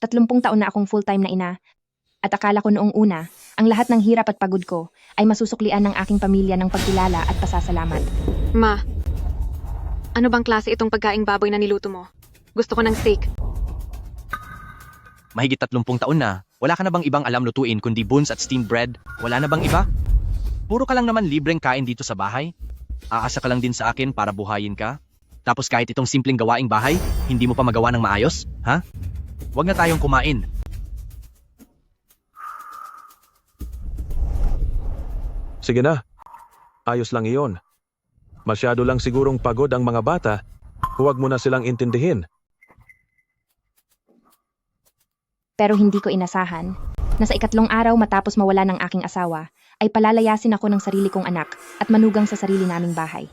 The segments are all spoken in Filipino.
30 taon na akong full-time na ina. At akala ko noong una, ang lahat ng hirap at pagod ko ay masusuklian ng aking pamilya ng pagkilala at pasasalamat. Ma, ano bang klase itong pagkaing baboy na niluto mo? Gusto ko ng steak. Mahigit 30 taon na, wala ka na bang ibang alam lutuin kundi buns at steamed bread? Wala na bang iba? Puro ka lang naman libreng kain dito sa bahay? Aasa ka lang din sa akin para buhayin ka? Tapos kahit itong simpleng gawaing bahay, hindi mo pa magawa ng maayos? Ha? Huwag na tayong kumain. Sige na. Ayos lang iyon. Masyado lang sigurong pagod ang mga bata. Huwag mo na silang intindihin. Pero hindi ko inasahan na sa 2 araw matapos mawala ng aking asawa, ay palalayasin ako ng sarili kong anak at manugang sa sarili naming bahay.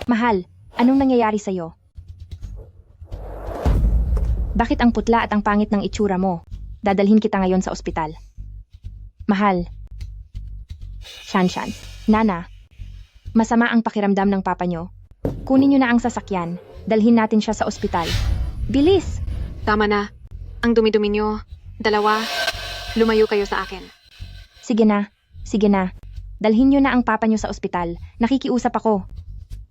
Mahal, anong nangyayari sa'yo? Bakit ang putla at ang pangit ng itsura mo? Dadalhin kita ngayon sa ospital. Mahal. Shanshan. Nana. Masama ang pakiramdam ng papa nyo. Kunin nyo na ang sasakyan. Dalhin natin siya sa ospital. Bilis! Tama na. Ang dumi-dumi nyo. 2. Lumayo kayo sa akin. Sige na. Sige na. Dalhin nyo na ang papa nyo sa ospital. Nakikiusap ako.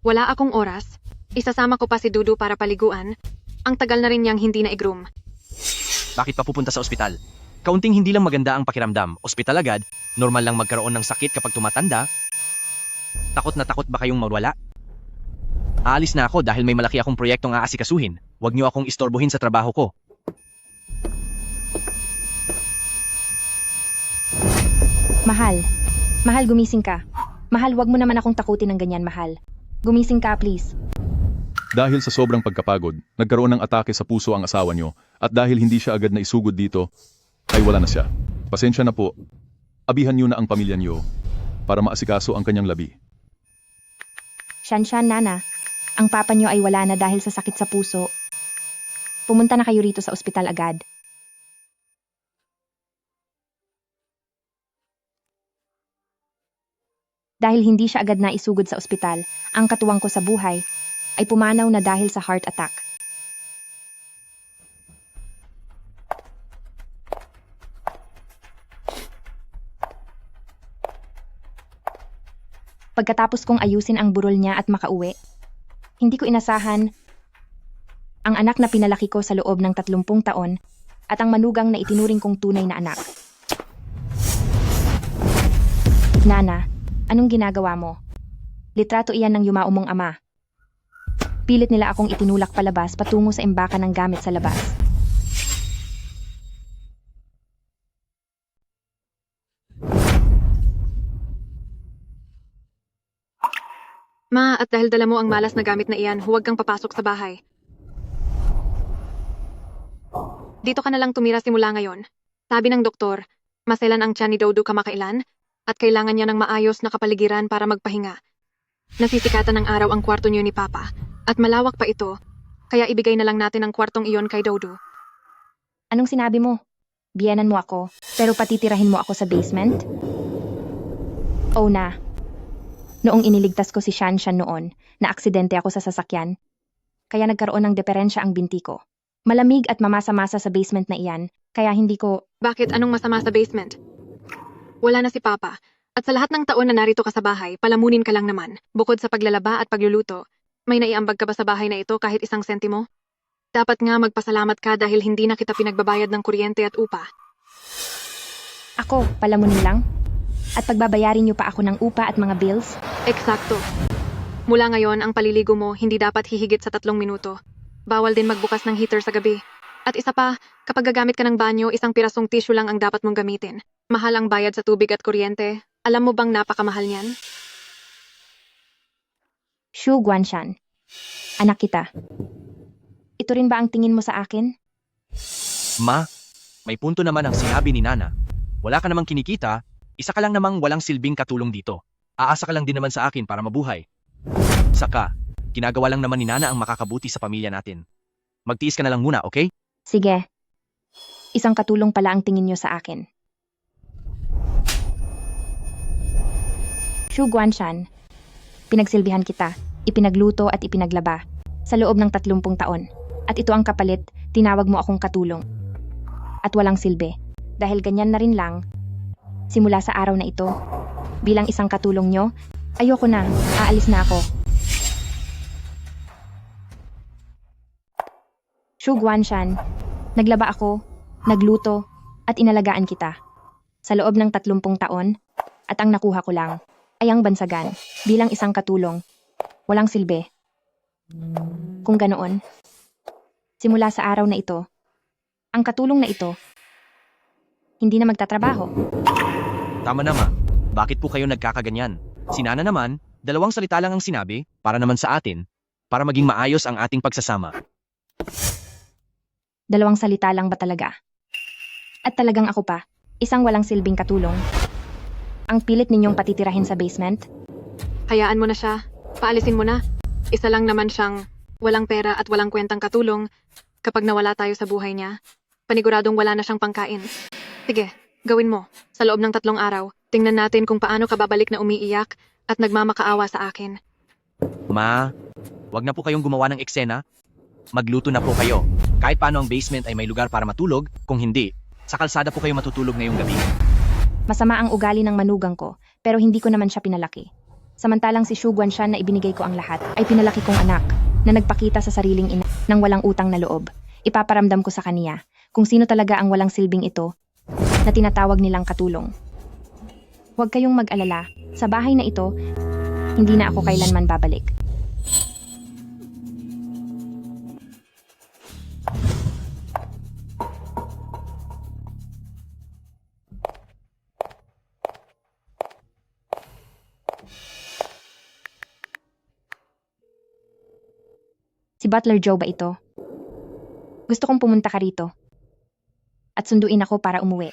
Wala akong oras. Isasama ko pa si Dudu para paliguan. Ang tagal na rin niyang hindi na i-groom. Bakit pa pupunta sa ospital? Kaunting hindi lang maganda ang pakiramdam. Ospital agad, normal lang magkaroon ng sakit kapag tumatanda. Takot na takot ba kayong mawala? Aalis na ako dahil may malaki akong proyektong aasikasuhin. Huwag niyo akong istorbohin sa trabaho ko. Mahal. Mahal, gumising ka. Mahal, wag mo naman akong takutin ng ganyan, mahal. Gumising ka, please. Dahil sa sobrang pagkapagod, nagkaroon ng atake sa puso ang asawa nyo at dahil hindi siya agad na isugod dito, ay wala na siya. Pasensya na po. Abihan nyo na ang pamilya nyo para maasikaso ang kanyang labi. Shanshan, Nana. Ang papa nyo ay wala na dahil sa sakit sa puso. Pumunta na kayo rito sa ospital agad. Dahil hindi siya agad na isugod sa ospital, ang katuwang ko sa buhay ay pumanaw na dahil sa heart attack. Pagkatapos kong ayusin ang burol niya at makauwi, hindi ko inasahan ang anak na pinalaki ko sa loob ng 30 taon at ang manugang na itinuring kong tunay na anak. Nana, anong ginagawa mo? Litrato iyan ng yumao mong ama. Pilit nila akong itinulak palabas patungo sa imbakan ng gamit sa labas. Ma, at dahil dala mo ang malas na gamit na iyan, huwag kang papasok sa bahay. Dito ka na lang tumira simula ngayon. Sabi ng doktor, maselan ang tiyan ni Dodo kamakailan at kailangan niya ng maayos na kapaligiran para magpahinga. Nasisikatan ng araw ang kwarto niyo ni Papa at malawak pa ito, kaya ibigay na lang natin ang kwartong iyon kay Dodo. Anong sinabi mo? Biyenan mo ako, pero patitirahin mo ako sa basement? Oh na. Noong iniligtas ko si Shanshan noon, na aksidente ako sa sasakyan, kaya nagkaroon ng deperensya ang binti ko. Malamig at mamasa-masa sa basement na iyan, kaya hindi ko... Bakit? Anong masama sa basement? Wala na si Papa. At sa lahat ng taon na narito ka sa bahay, palamunin ka lang naman. Bukod sa paglalaba at pagluluto, may naiambag ka ba sa bahay na ito kahit 1 sentimo? Dapat nga magpasalamat ka dahil hindi na kita pinagbabayad ng kuryente at upa. Ako, palamunin lang? At pagbabayarin niyo pa ako ng upa at mga bills? Eksakto. Mula ngayon, ang paliligo mo hindi dapat hihigit sa 3 minuto. Bawal din magbukas ng heater sa gabi. At isa pa, kapag gagamit ka ng banyo, 1 pirasong tissue lang ang dapat mong gamitin. Mahal ang bayad sa tubig at kuryente. Alam mo bang napakamahal niyan? Shu Guanshan. Anak kita. Ito rin ba ang tingin mo sa akin? Ma, may punto naman ang sinabi ni Nana. Wala ka namang kinikita, isa ka lang namang walang silbing katulong dito. Aasa ka lang din naman sa akin para mabuhay. Saka, ginagawa lang naman ni Nana ang makakabuti sa pamilya natin. Magtiis ka na lang muna, okay? Sige. Isang katulong pala ang tingin niyo sa akin. Xu Guanshan, pinagsilbihan kita, ipinagluto at ipinaglaba sa loob ng 30 taon. At ito ang kapalit, tinawag mo akong katulong. At walang silbi. Dahil ganyan na rin lang, simula sa araw na ito, bilang isang katulong nyo, ayoko na, aalis na ako. Xu Guanshan, naglaba ako, nagluto, at inalagaan kita. Sa loob ng 30 taon, at ang nakuha ko lang, ay ang bansagan, bilang isang katulong. Walang silbi. Kung ganoon, simula sa araw na ito, ang katulong na ito, hindi na magtatrabaho. Tama na ma. Bakit po kayo nagkakaganyan? Si Nana naman, 2 salita lang ang sinabi, para naman sa atin, para maging maayos ang ating pagsasama. 2 salita lang ba talaga? At talagang ako pa, isang walang silbing katulong. Ang pilit ninyong patitirahin sa basement? Hayaan mo na siya. Paalisin mo na. Isa lang naman siyang walang pera at walang kwentang katulong. Kapag nawala tayo sa buhay niya, paniguradong wala na siyang pangkain. Sige, gawin mo. Sa loob ng 3 araw, tingnan natin kung paano ka babalik na umiiyak at nagmamakaawa sa akin. Ma, wag na po kayong gumawa ng eksena. Magluto na po kayo. Kahit paano ang basement ay may lugar para matulog, kung hindi, sa kalsada po kayo matutulog ngayong gabi. Masama ang ugali ng manugang ko, pero hindi ko naman siya pinalaki. Samantalang si Xu Guanshan na ibinigay ko ang lahat, ay pinalaki kong anak, na nagpakita sa sariling ina ng walang utang na loob. Ipaparamdam ko sa kaniya kung sino talaga ang walang silbing ito na tinatawag nilang katulong. Huwag kayong mag-alala, sa bahay na ito, hindi na ako kailanman babalik. Si Butler Joe ba ito? Gusto kong pumunta ka rito. At sunduin ako para umuwi.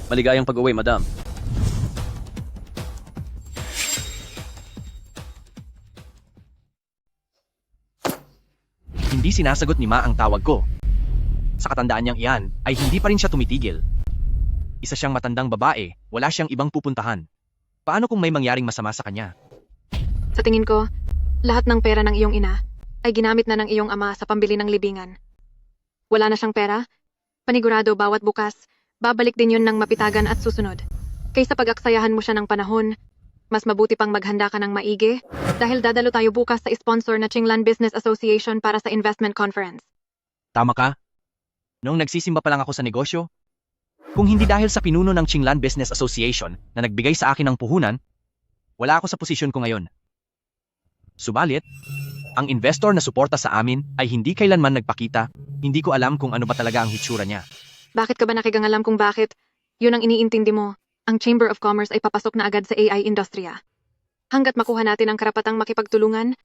Maligayang pag-uwi, madam. Hindi sinasagot ni Ma ang tawag ko. Sa katandaan niyang iyan, ay hindi pa rin siya tumitigil. Isa siyang matandang babae, wala siyang ibang pupuntahan. Paano kung may mangyaring masama sa kanya? Sa tingin ko, lahat ng pera ng iyong ina ay ginamit na ng iyong ama sa pambili ng libingan. Wala na siyang pera? Panigurado bawat bukas, babalik din yun ng mapitagan at susunod. Kaysa pag-aksayahan mo siya ng panahon, mas mabuti pang maghanda ka ng maigi dahil dadalo tayo bukas sa sponsor na Qinglan Business Association para sa investment conference. Tama ka? Noong nagsisimba pa lang ako sa negosyo, kung hindi dahil sa pinuno ng Qinglan Business Association na nagbigay sa akin ng puhunan, wala ako sa posisyon ko ngayon. Subalit, ang investor na suporta sa amin ay hindi kailanman nagpakita, hindi ko alam kung ano ba talaga ang hitsura niya. Bakit ka ba nakigangalam kung bakit? Yun ang iniintindi mo. Ang Chamber of Commerce ay papasok na agad sa AI industriya. Hanggat makuha natin ang karapatang makipagtulungan,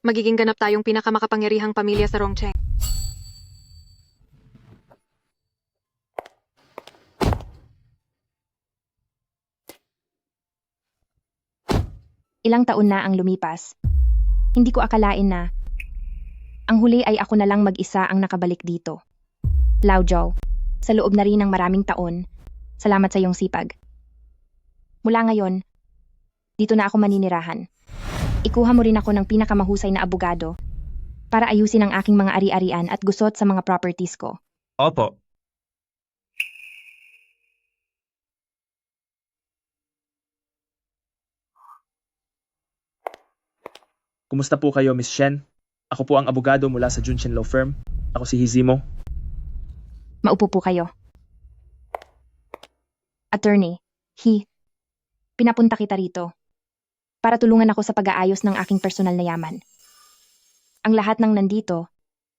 magiging ganap tayong pinakamakapangyarihang pamilya sa Rongcheng. Ilang taon na ang lumipas. Hindi ko akalain na ang huli ay ako na lang mag-isa ang nakabalik dito. Lao Zhou, sa loob na rin ng maraming taon, salamat sa iyong sipag. Mula ngayon, dito na ako maninirahan. Ikuha mo rin ako ng pinakamahusay na abogado para ayusin ang aking mga ari-arian at gusot sa mga properties ko. Opo. Kumusta po kayo, Miss Shen? Ako po ang abogado mula sa Junshin Law Firm. Ako si Hizimo. Maupo po kayo. Attorney, pinapunta kita rito para tulungan ako sa pag-aayos ng aking personal na yaman. Ang lahat ng nandito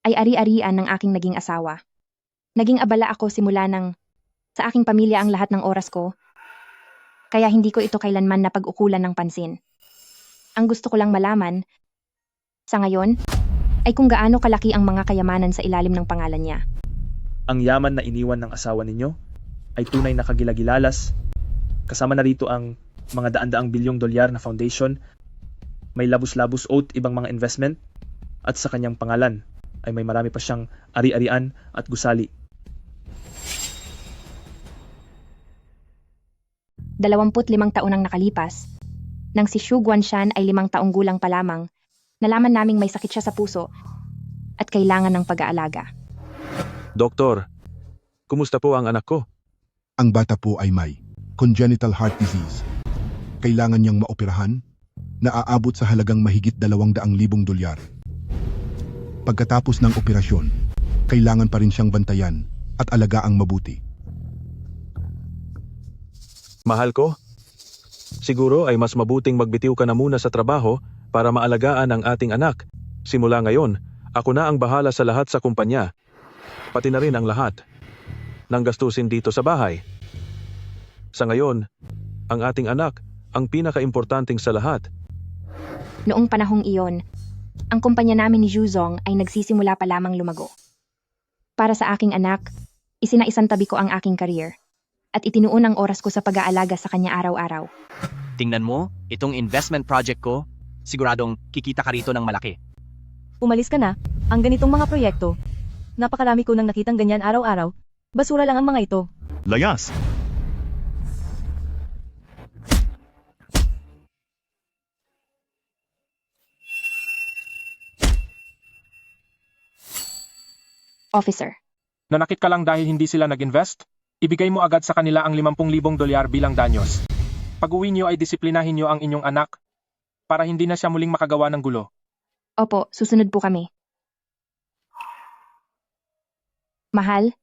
ay ari-arian ng aking naging asawa. Naging abala ako simula nang sa aking pamilya ang lahat ng oras ko, kaya hindi ko ito kailanman napag-ukulan ng pansin. Ang gusto ko lang malaman, sa ngayon, ay kung gaano kalaki ang mga kayamanan sa ilalim ng pangalan niya. Ang yaman na iniwan ng asawa ninyo ay tunay na kagilagilalas. Kasama na rito ang mga daan-daang bilyong dolyar na foundation, may labus-labus oath ibang mga investment, at sa kanyang pangalan ay may marami pa siyang ari-arian at gusali. 25 taon ang nakalipas. Nang si Xu Guanshan ay 5 taong gulang pa lamang, nalaman naming may sakit siya sa puso at kailangan ng pag-aalaga. Doktor, kumusta po ang anak ko? Ang bata po ay may congenital heart disease. Kailangan niyang maoperahan na aabot sa halagang mahigit 200,000 dolyar. Pagkatapos ng operasyon, kailangan pa rin siyang bantayan at alagaang mabuti. Mahal ko? Siguro ay mas mabuting magbitiw ka na muna sa trabaho para maalagaan ang ating anak. Simula ngayon, ako na ang bahala sa lahat sa kumpanya. Pati na rin ang lahat ng gastusin dito sa bahay. Sa ngayon, ang ating anak ang pinaka-importanting sa lahat. Noong panahong iyon, ang kumpanya namin ni Zhuzong ay nagsisimula pa lamang lumago. Para sa aking anak, isinaisantabi ko ang aking career at itinuon ang oras ko sa pag-aalaga sa kanya araw-araw. Tingnan mo, itong investment project ko, siguradong kikita ka rito ng malaki. Umalis ka na, ang ganitong mga proyekto. Napakarami ko nang nakitang ganyan araw-araw. Basura lang ang mga ito. Layas! Officer, Nanakit ka lang dahil hindi sila nag-invest? Ibigay mo agad sa kanila ang 50,000 dolyar bilang danyos. Pag-uwi niyo ay disiplinahin niyo ang inyong anak para hindi na siya muling makagawa ng gulo. opo, susunod po kami. Mahal,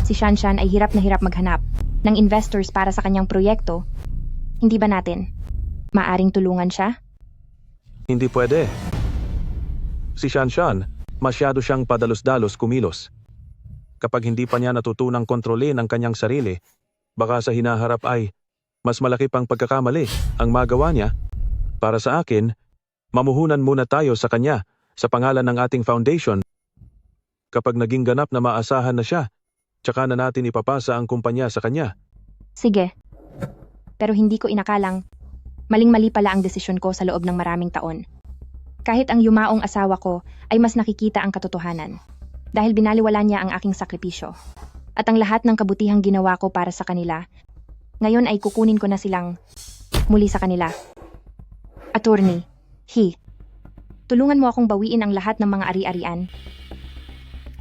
si Shanshan ay hirap na hirap maghanap ng investors para sa kanyang proyekto. Hindi ba natin maaring tulungan siya? Hindi pwede. Si Shanshan, masyado siyang padalos-dalos kumilos. Kapag hindi pa niya natutunang kontrolin ang kanyang sarili, baka sa hinaharap ay mas malaki pang pagkakamali ang magawa niya. Para sa akin, mamuhunan muna tayo sa kanya sa pangalan ng ating foundation. Kapag naging ganap na maasahan na siya, tsaka na natin ipapasa ang kumpanya sa kanya. Sige. Pero hindi ko inakalang maling-mali pala ang desisyon ko sa loob ng maraming taon. Kahit ang yumaong asawa ko ay mas nakikita ang katotohanan dahil binaliwala niya ang aking sakripisyo. At ang lahat ng kabutihang ginawa ko para sa kanila, ngayon ay kukunin ko na silang muli sa kanila. Attorney, tulungan mo akong bawiin ang lahat ng mga ari-arian,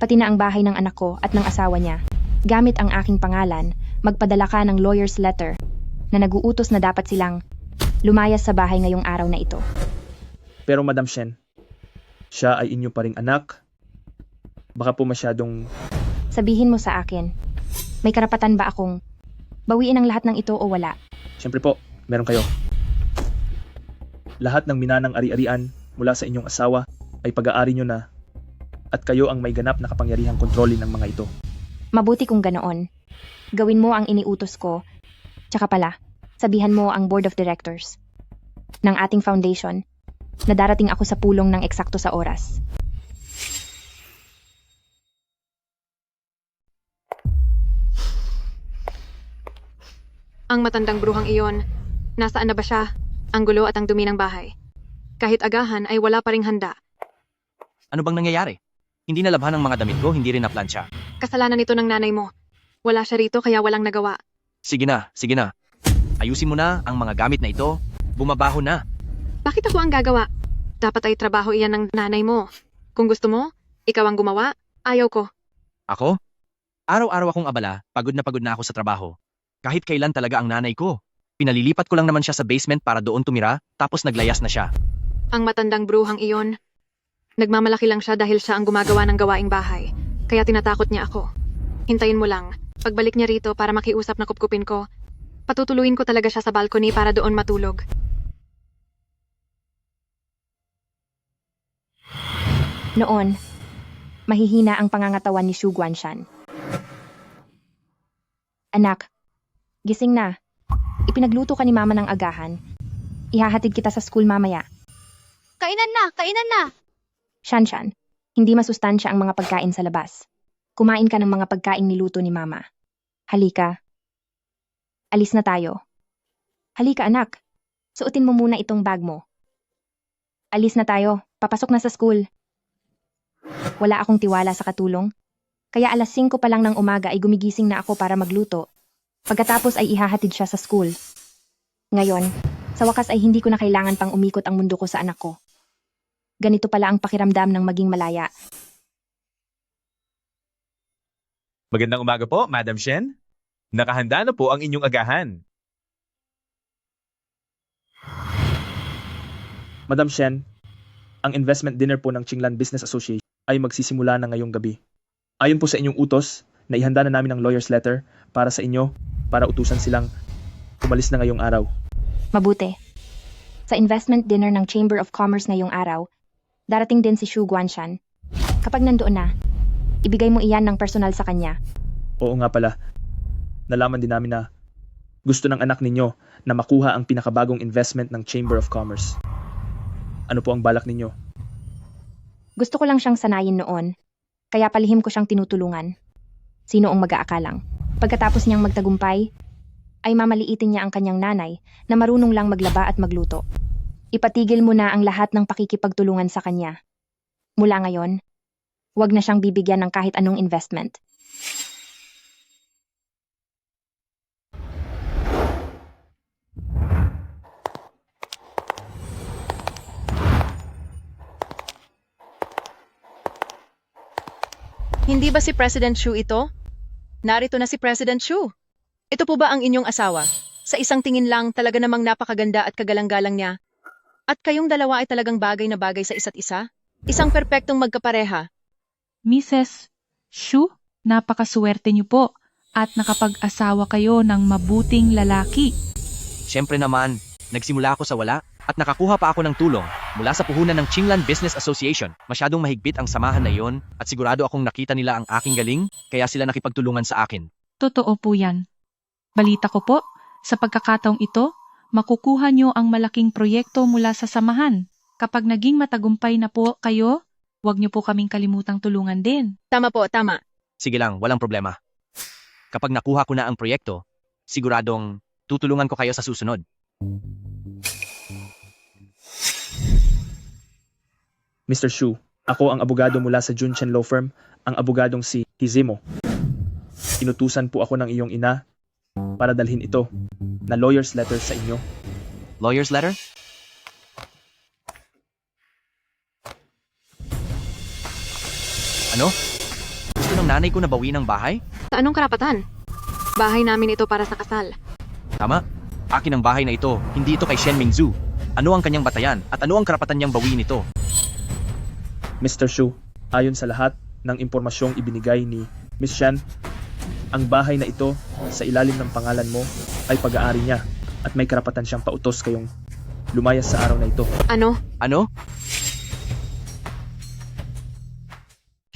pati na ang bahay ng anak ko at ng asawa niya. Gamit ang aking pangalan, magpadala ka ng lawyer's letter na naguutos na dapat silang lumayas sa bahay ngayong araw na ito. Pero Madam Shen, siya ay inyo pa ring anak. Baka po masyadong... Sabihin mo sa akin, may karapatan ba akong bawiin ang lahat ng ito o wala? Siyempre po, meron kayo. Lahat ng minanang ari-arian mula sa inyong asawa ay pag-aari nyo na at kayo ang may ganap na kapangyarihang kontrolin ng mga ito. Mabuti kung ganoon. Gawin mo ang iniutos ko. Tsaka pala, sabihan mo ang board of directors ng ating foundation na darating ako sa pulong ng eksakto sa oras. Ang matandang bruhang iyon, nasaan na ba siya? Ang gulo at ang dumi ng bahay. Kahit agahan ay wala pa ring handa. Ano bang nangyayari? Hindi nalabhan ang mga damit ko, hindi rin naplansya. Kasalanan ito ng nanay mo. Wala siya rito kaya walang nagawa. Sige na, sige na. Ayusin mo na ang mga gamit na ito. Bumabaho na. Bakit ako ang gagawa? Dapat ay trabaho iyan ng nanay mo. Kung gusto mo, ikaw ang gumawa. Ayaw ko. Ako? Araw-araw akong abala, pagod na ako sa trabaho. Kahit kailan talaga ang nanay ko. Pinalilipat ko lang naman siya sa basement para doon tumira, tapos naglayas na siya. Ang matandang bruhang iyon, nagmamalaki lang siya dahil siya ang gumagawa ng gawaing bahay. Kaya tinatakot niya ako. Hintayin mo lang. Pagbalik niya rito para makiusap na kupkupin ko, patutuluin ko talaga siya sa balcony para doon matulog. Noon, mahihina ang pangangatawan ni Xu Guanshan. Anak, gising na. Ipinagluto ka ni mama ng agahan. Ihahatid kita sa school mamaya. Kainan na! Kainan na! Shanshan, hindi masustansya ang mga pagkain sa labas. Kumain ka ng mga pagkain niluto ni Mama. Halika. Alis na tayo. Halika anak. Suotin mo muna itong bag mo. Alis na tayo. Papasok na sa school. Wala akong tiwala sa katulong. Kaya alas 5 pa lang ng umaga ay gumigising na ako para magluto. Pagkatapos ay ihahatid siya sa school. Ngayon, sa wakas ay hindi ko na kailangan pang umikot ang mundo ko sa anak ko. Ganito pala ang pakiramdam ng maging malaya. Magandang umaga po, Madam Shen. Nakahanda na po ang inyong agahan. Madam Shen, ang investment dinner po ng Qinglan Business Association ay magsisimula na ngayong gabi. Ayon po sa inyong utos, naihanda na namin ang lawyer's letter para sa inyo para utusan silang umalis na ngayong araw. Mabuti. Sa investment dinner ng Chamber of Commerce ngayong araw, darating din si Xu Guanshan. Kapag nandoon na, ibigay mo iyan ng personal sa kanya. Oo nga pala, nalaman din namin na gusto ng anak ninyo na makuha ang pinakabagong investment ng Chamber of Commerce. Ano po ang balak ninyo? Gusto ko lang siyang sanayin noon, kaya palihim ko siyang tinutulungan. Sino ang mag-aakalang? Pagkatapos niyang magtagumpay, ay mamaliitin niya ang kanyang nanay na marunong lang maglaba at magluto. Ipatigil mo na ang lahat ng pakikipagtulungan sa kanya. Mula ngayon, huwag na siyang bibigyan ng kahit anong investment. Hindi ba si President Xu ito? Narito na si President Xu. Ito po ba ang inyong asawa? Sa isang tingin lang, talaga namang napakaganda at kagalang-galang niya. At kayong dalawa ay talagang bagay na bagay sa isa't isa? Isang perpektong magkapareha. Mrs. Xu, napakaswerte niyo po at nakapag-asawa kayo ng mabuting lalaki. Siyempre naman, nagsimula ako sa wala at nakakuha pa ako ng tulong mula sa puhunan ng Qinglan Business Association. Masyadong mahigpit ang samahan na iyon at sigurado akong nakita nila ang aking galing kaya sila nakipagtulungan sa akin. Totoo po yan. Balita ko po, sa pagkakataong ito, makukuha niyo ang malaking proyekto mula sa samahan. Kapag naging matagumpay na po kayo, huwag niyo po kaming kalimutang tulungan din. Tama po, tama. Sige lang, walang problema. Kapag nakuha ko na ang proyekto, siguradong tutulungan ko kayo sa susunod. Mr. Xu, ako ang abogado mula sa Junchen Law Firm, ang abogadong si Hizimo. Inutusan po ako ng iyong ina para dalhin ito na lawyer's letter sa inyo. Lawyer's letter? Ano? Gusto ng nanay ko na bawiin ang bahay? Sa anong karapatan? Bahay namin ito para sa kasal. Tama. Akin ang bahay na ito, hindi ito kay Shen Mingzhu. Ano ang kanyang batayan at ano ang karapatan niyang bawiin ito? Mr. Xu, ayon sa lahat ng impormasyong ibinigay ni Miss Shen, ang bahay na ito sa ilalim ng pangalan mo ay pag-aari niya at may karapatan siyang pautos kayong lumayas sa araw na ito. Ano? Ano?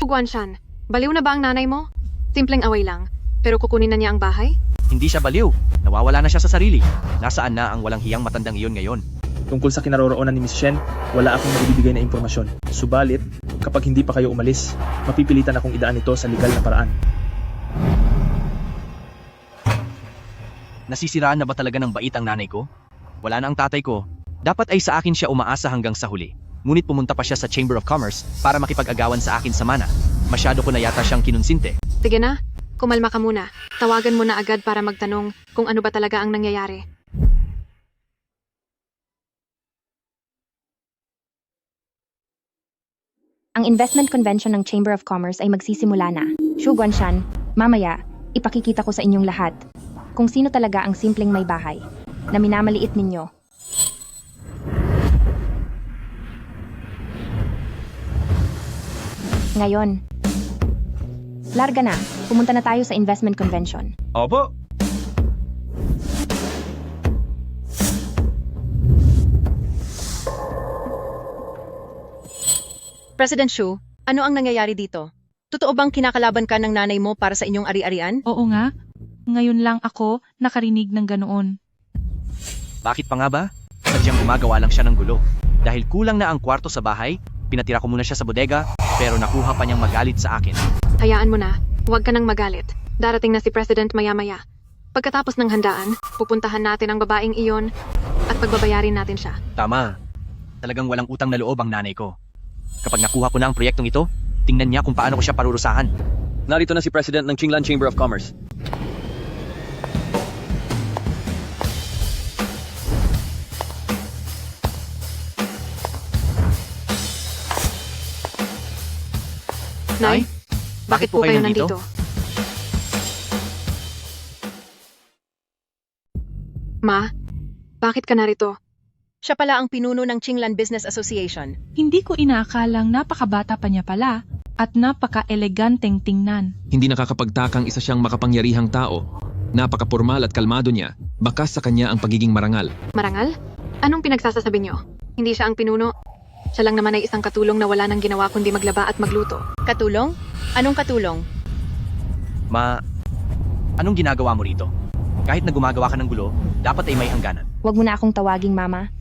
Guanshan, baliw na ba ang nanay mo? Simpleng away lang, pero kukunin na niya ang bahay? Hindi siya baliw. Nawawala na siya sa sarili. Nasaan na ang walang hiyang matandang iyon ngayon? Tungkol sa kinaroroonan ni Miss Shen, wala akong maibibigay na impormasyon. Subalit, kapag hindi pa kayo umalis, mapipilitan akong idaan ito sa legal na paraan. Nasisiraan na ba talaga ng bait ang nanay ko? Wala na ang tatay ko. Dapat ay sa akin siya umaasa hanggang sa huli. Ngunit pumunta pa siya sa Chamber of Commerce para makipag-agawan sa akin sa mana. Masyado ko na yata siyang kinunsinte. Sige na, kumalma ka muna. Tawagan mo na agad para magtanong kung ano ba talaga ang nangyayari. Ang investment convention ng Chamber of Commerce ay magsisimula na. Xu Guanshan, mamaya, ipakikita ko sa inyong lahat kung sino talaga ang simpleng may bahay na minamaliit ninyo. Ngayon, larga na. Pumunta na tayo sa investment convention. Opo. President Xu, ano ang nangyayari dito? Totoo bang kinakalaban ka ng nanay mo para sa inyong ari-arian? Oo nga, ngayon lang ako nakarinig ng ganoon. Bakit pa nga ba? Sadyang gumagawa lang siya ng gulo. Dahil kulang na ang kwarto sa bahay, Pinatira ko muna siya sa bodega, pero nakuha pa niyang magalit sa akin. Hayaan mo na, huwag ka nang magalit. Darating na si President maya-maya. Pagkatapos ng handaan, pupuntahan natin ang babaeng iyon at pagbabayarin natin siya. Tama. Talagang walang utang na loob ang nanay ko. Kapag nakuha ko na ang proyektong ito, tingnan niya kung paano ko siya parurusahan. Narito na si President ng Qinglan Chamber of Commerce. Nay, bakit po kayo nandito? Ma, bakit ka narito? Siya pala ang pinuno ng Qinglan Business Association. Hindi ko inaakalang napakabata pa niya pala at napaka-eleganteng tingnan. Hindi nakakapagtakang isa siyang makapangyarihang tao. Napaka-pormal at kalmado niya. Bakas sa kanya ang pagiging marangal. Marangal? Anong pinagsasasabi niyo? Hindi siya ang pinuno. Siya lang naman ay isang katulong na wala nang ginawa kundi maglaba at magluto. Katulong? Anong katulong? Ma, anong ginagawa mo rito? Kahit na gumagawa ka ng gulo, dapat ay may hangganan. Huwag mo na akong tawaging mama.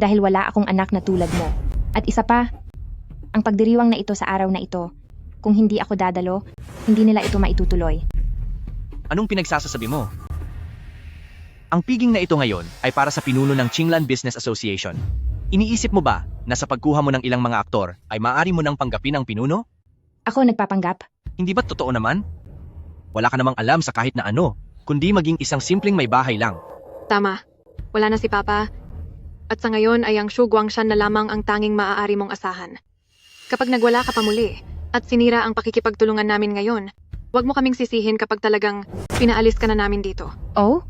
Dahil wala akong anak na tulad mo. At isa pa, ang pagdiriwang na ito sa araw na ito, kung hindi ako dadalo, hindi nila ito maitutuloy. Anong pinagsasasabi mo? Ang piging na ito ngayon ay para sa pinuno ng Qinglan Business Association. Iniisip mo ba na sa pagkuha mo ng ilang mga aktor ay maaari mo nang panggapin ang pinuno? Ako nagpapanggap? Hindi ba totoo naman? Wala ka namang alam sa kahit na ano, kundi maging isang simpleng may bahay lang. Tama. Wala na si Papa. At sa ngayon ay ang Xu Guangshan na lamang ang tanging maaari mong asahan. Kapag nagwala ka pa muli at sinira ang pakikipagtulungan namin ngayon, huwag mo kaming sisihin kapag talagang pinaalis ka na namin dito. Oh?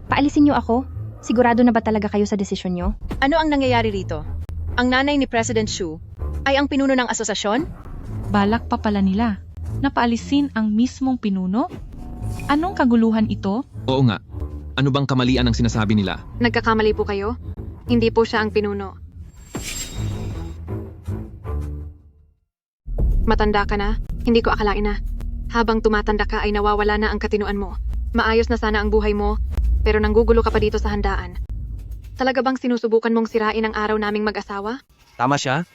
Paalisin niyo ako? Sigurado na ba talaga kayo sa desisyon niyo? Ano ang nangyayari rito? Ang nanay ni President Xu ay ang pinuno ng asosasyon? Balak pa pala nila. Napaalisin ang mismong pinuno? Anong kaguluhan ito? Oo nga. Ano bang kamalian ang sinasabi nila? Nagkakamali po kayo? Hindi po siya ang pinuno. Matanda ka na? Hindi ko akalain na. Habang tumatanda ka ay nawawala na ang katinuan mo. Maayos na sana ang buhay mo, pero nanggugulo ka pa dito sa handaan. Talaga bang sinusubukan mong sirain ang araw naming mag-asawa? Tama siya?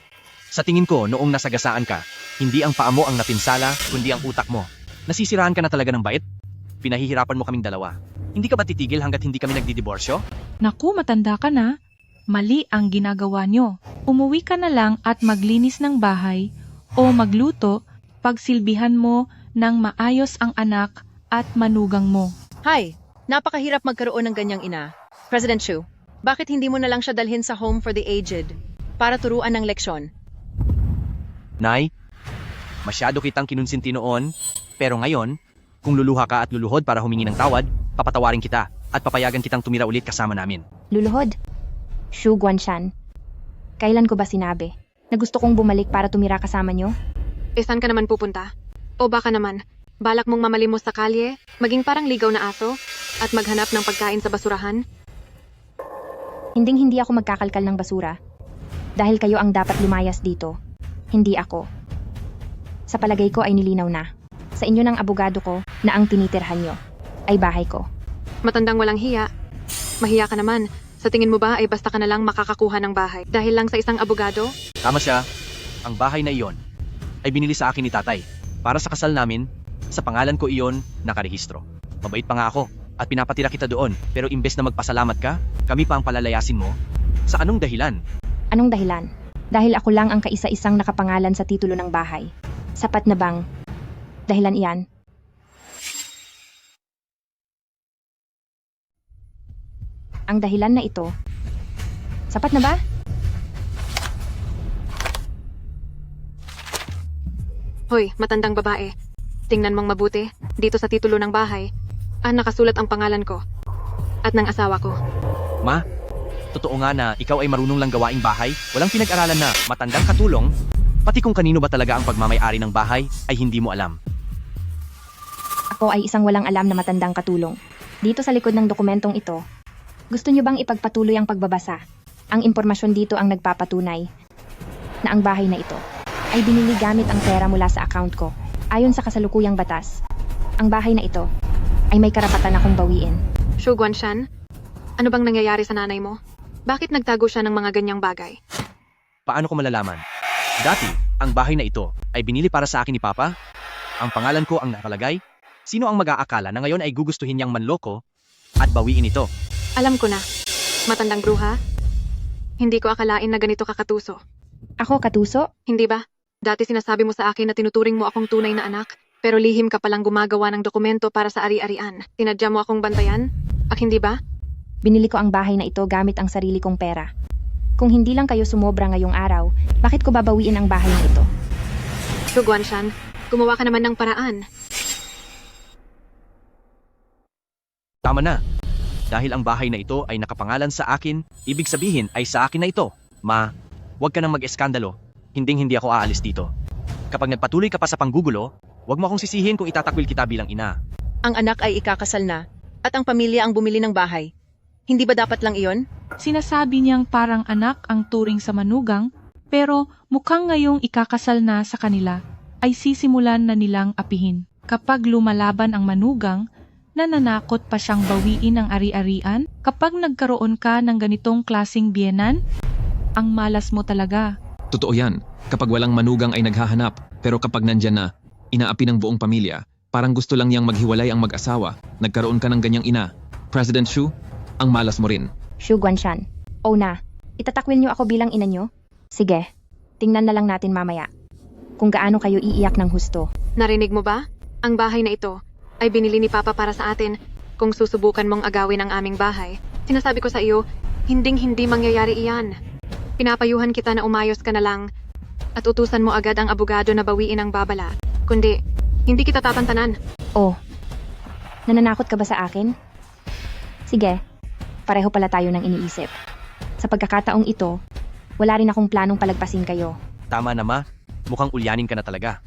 Sa tingin ko, noong nasagasaan ka, hindi ang paa mo ang napinsala, kundi ang utak mo. Nasisiraan ka na talaga ng bait? Pinahihirapan mo kaming dalawa. Hindi ka ba titigil hanggat hindi kami nagdidiborsyo? Naku, matanda ka na. Mali ang ginagawa nyo. Umuwi ka na lang at maglinis ng bahay o magluto, pagsilbihan mo ng maayos ang anak at manugang mo. Hay, napakahirap magkaroon ng ganyang ina. President Xu, bakit hindi mo na lang siya dalhin sa Home for the Aged para turuan ng leksyon? Nay, masyado kitang kinunsinti noon, pero ngayon, kung luluha ka at luluhod para humingi ng tawad, papatawarin kita at papayagan kitang tumira ulit kasama namin. Luluhod? Xu Guangshan, kailan ko ba sinabi na gusto kong bumalik para tumira kasama niyo? Saan ka naman pupunta? O baka naman, balak mong mamalimos sa kalye, maging parang ligaw na aso, at maghanap ng pagkain sa basurahan? Hindi ako magkakalkal ng basura. Dahil kayo ang dapat lumayas dito. Hindi ako. Sa palagay ko ay nilinaw na. Sa inyo ng abogado ko na ang tinitirhan nyo ay bahay ko. Matandang walang hiya. Mahiya ka naman. Sa tingin mo ba ay basta ka na lang makakakuha ng bahay dahil lang sa isang abogado? Tama siya. Ang bahay na iyon ay binili sa akin ni tatay. Para sa kasal namin, sa pangalan ko iyon nakarehistro. Mabait pa nga ako at pinapatira kita doon. Pero imbes na magpasalamat ka, kami pa ang palalayasin mo. Sa anong dahilan? Anong dahilan? Dahil ako lang ang kaisa-isang nakapangalan sa titulo ng bahay. Sapat na bang dahilan iyan? Ang dahilan na ito, sapat na ba? Hoy, matandang babae. Tingnan mong mabuti, dito sa titulo ng bahay, nakasulat ang pangalan ko at ng asawa ko. Ma, totoo nga na ikaw ay marunong lang gawaing bahay? Walang pinag-aralan na matandang katulong? Pati kung kanino ba talaga ang pagmamay-ari ng bahay ay hindi mo alam. Ako ay isang walang alam na matandang katulong. Dito sa likod ng dokumentong ito, gusto nyo bang ipagpatuloy ang pagbabasa? Ang impormasyon dito ang nagpapatunay na ang bahay na ito ay binili gamit ang pera mula sa account ko. Ayon sa kasalukuyang batas, ang bahay na ito ay may karapatan akong bawiin. Xu Guangshan, ano bang nangyayari sa nanay mo? Bakit nagtago siya ng mga ganyang bagay? Paano ko malalaman? Dati, ang bahay na ito ay binili para sa akin ni Papa. Ang pangalan ko ang nakalagay. Sino ang mag-aakala na ngayon ay gugustuhin niyang manloko at bawiin ito? Alam ko na. Matandang bruha. Hindi ko akalain na ganito kakatuso. Ako, Katuso? Hindi ba? Dati sinasabi mo sa akin na tinuturing mo akong tunay na anak, pero lihim ka palang gumagawa ng dokumento para sa ari-arian. Tinadya mo akong bantayan? Ak hindi ba? Binili ko ang bahay na ito gamit ang sarili kong pera. Kung hindi lang kayo sumobra ngayong araw, bakit ko babawiin ang bahay na ito? So, Guanshan, gumawa ka naman ng paraan. Tama na. Dahil ang bahay na ito ay nakapangalan sa akin, ibig sabihin ay sa akin na ito. Ma, huwag ka nang mag-eskandalo. Hinding-hindi ako aalis dito. Kapag nagpatuloy ka pa sa panggugulo, huwag mo akong sisihin kung itatakwil kita bilang ina. Ang anak ay ikakasal na, at ang pamilya ang bumili ng bahay. Hindi ba dapat lang iyon? Sinasabi niyang parang anak ang turing sa manugang, pero mukhang ngayong ikakasal na sa kanila, ay sisimulan na nilang apihin. Kapag lumalaban ang manugang, nananakot pa siyang bawiin ang ari-arian. Kapag nagkaroon ka ng ganitong klasing biyenan, ang malas mo talaga. Totoo yan. Kapag walang manugang ay naghahanap, pero kapag nandyan na, inaapi ng buong pamilya. Parang gusto lang niyang maghiwalay ang mag-asawa. Nagkaroon ka ng ganyang ina. President Xu, ang malas mo rin. Xu Guanshan. O na, itatakwil niyo ako bilang ina niyo? Sige, tingnan na lang natin mamaya. Kung gaano kayo iiyak ng husto. Narinig mo ba? Ang bahay na ito ay binili ni Papa para sa atin. Kung susubukan mong agawin ang aming bahay, sinasabi ko sa iyo, hinding-hindi mangyayari iyan. Pinapayuhan kita na umayos ka na lang at utusan mo agad ang abogado na bawiin ang babala. Kundi, hindi kita tatantanan. Oh, nananakot ka ba sa akin? Sige, pareho pala tayo ng iniisip. Sa pagkakataong ito, wala rin akong planong palagpasin kayo. Tama na, Ma. Mukhang ulyanin ka na talaga.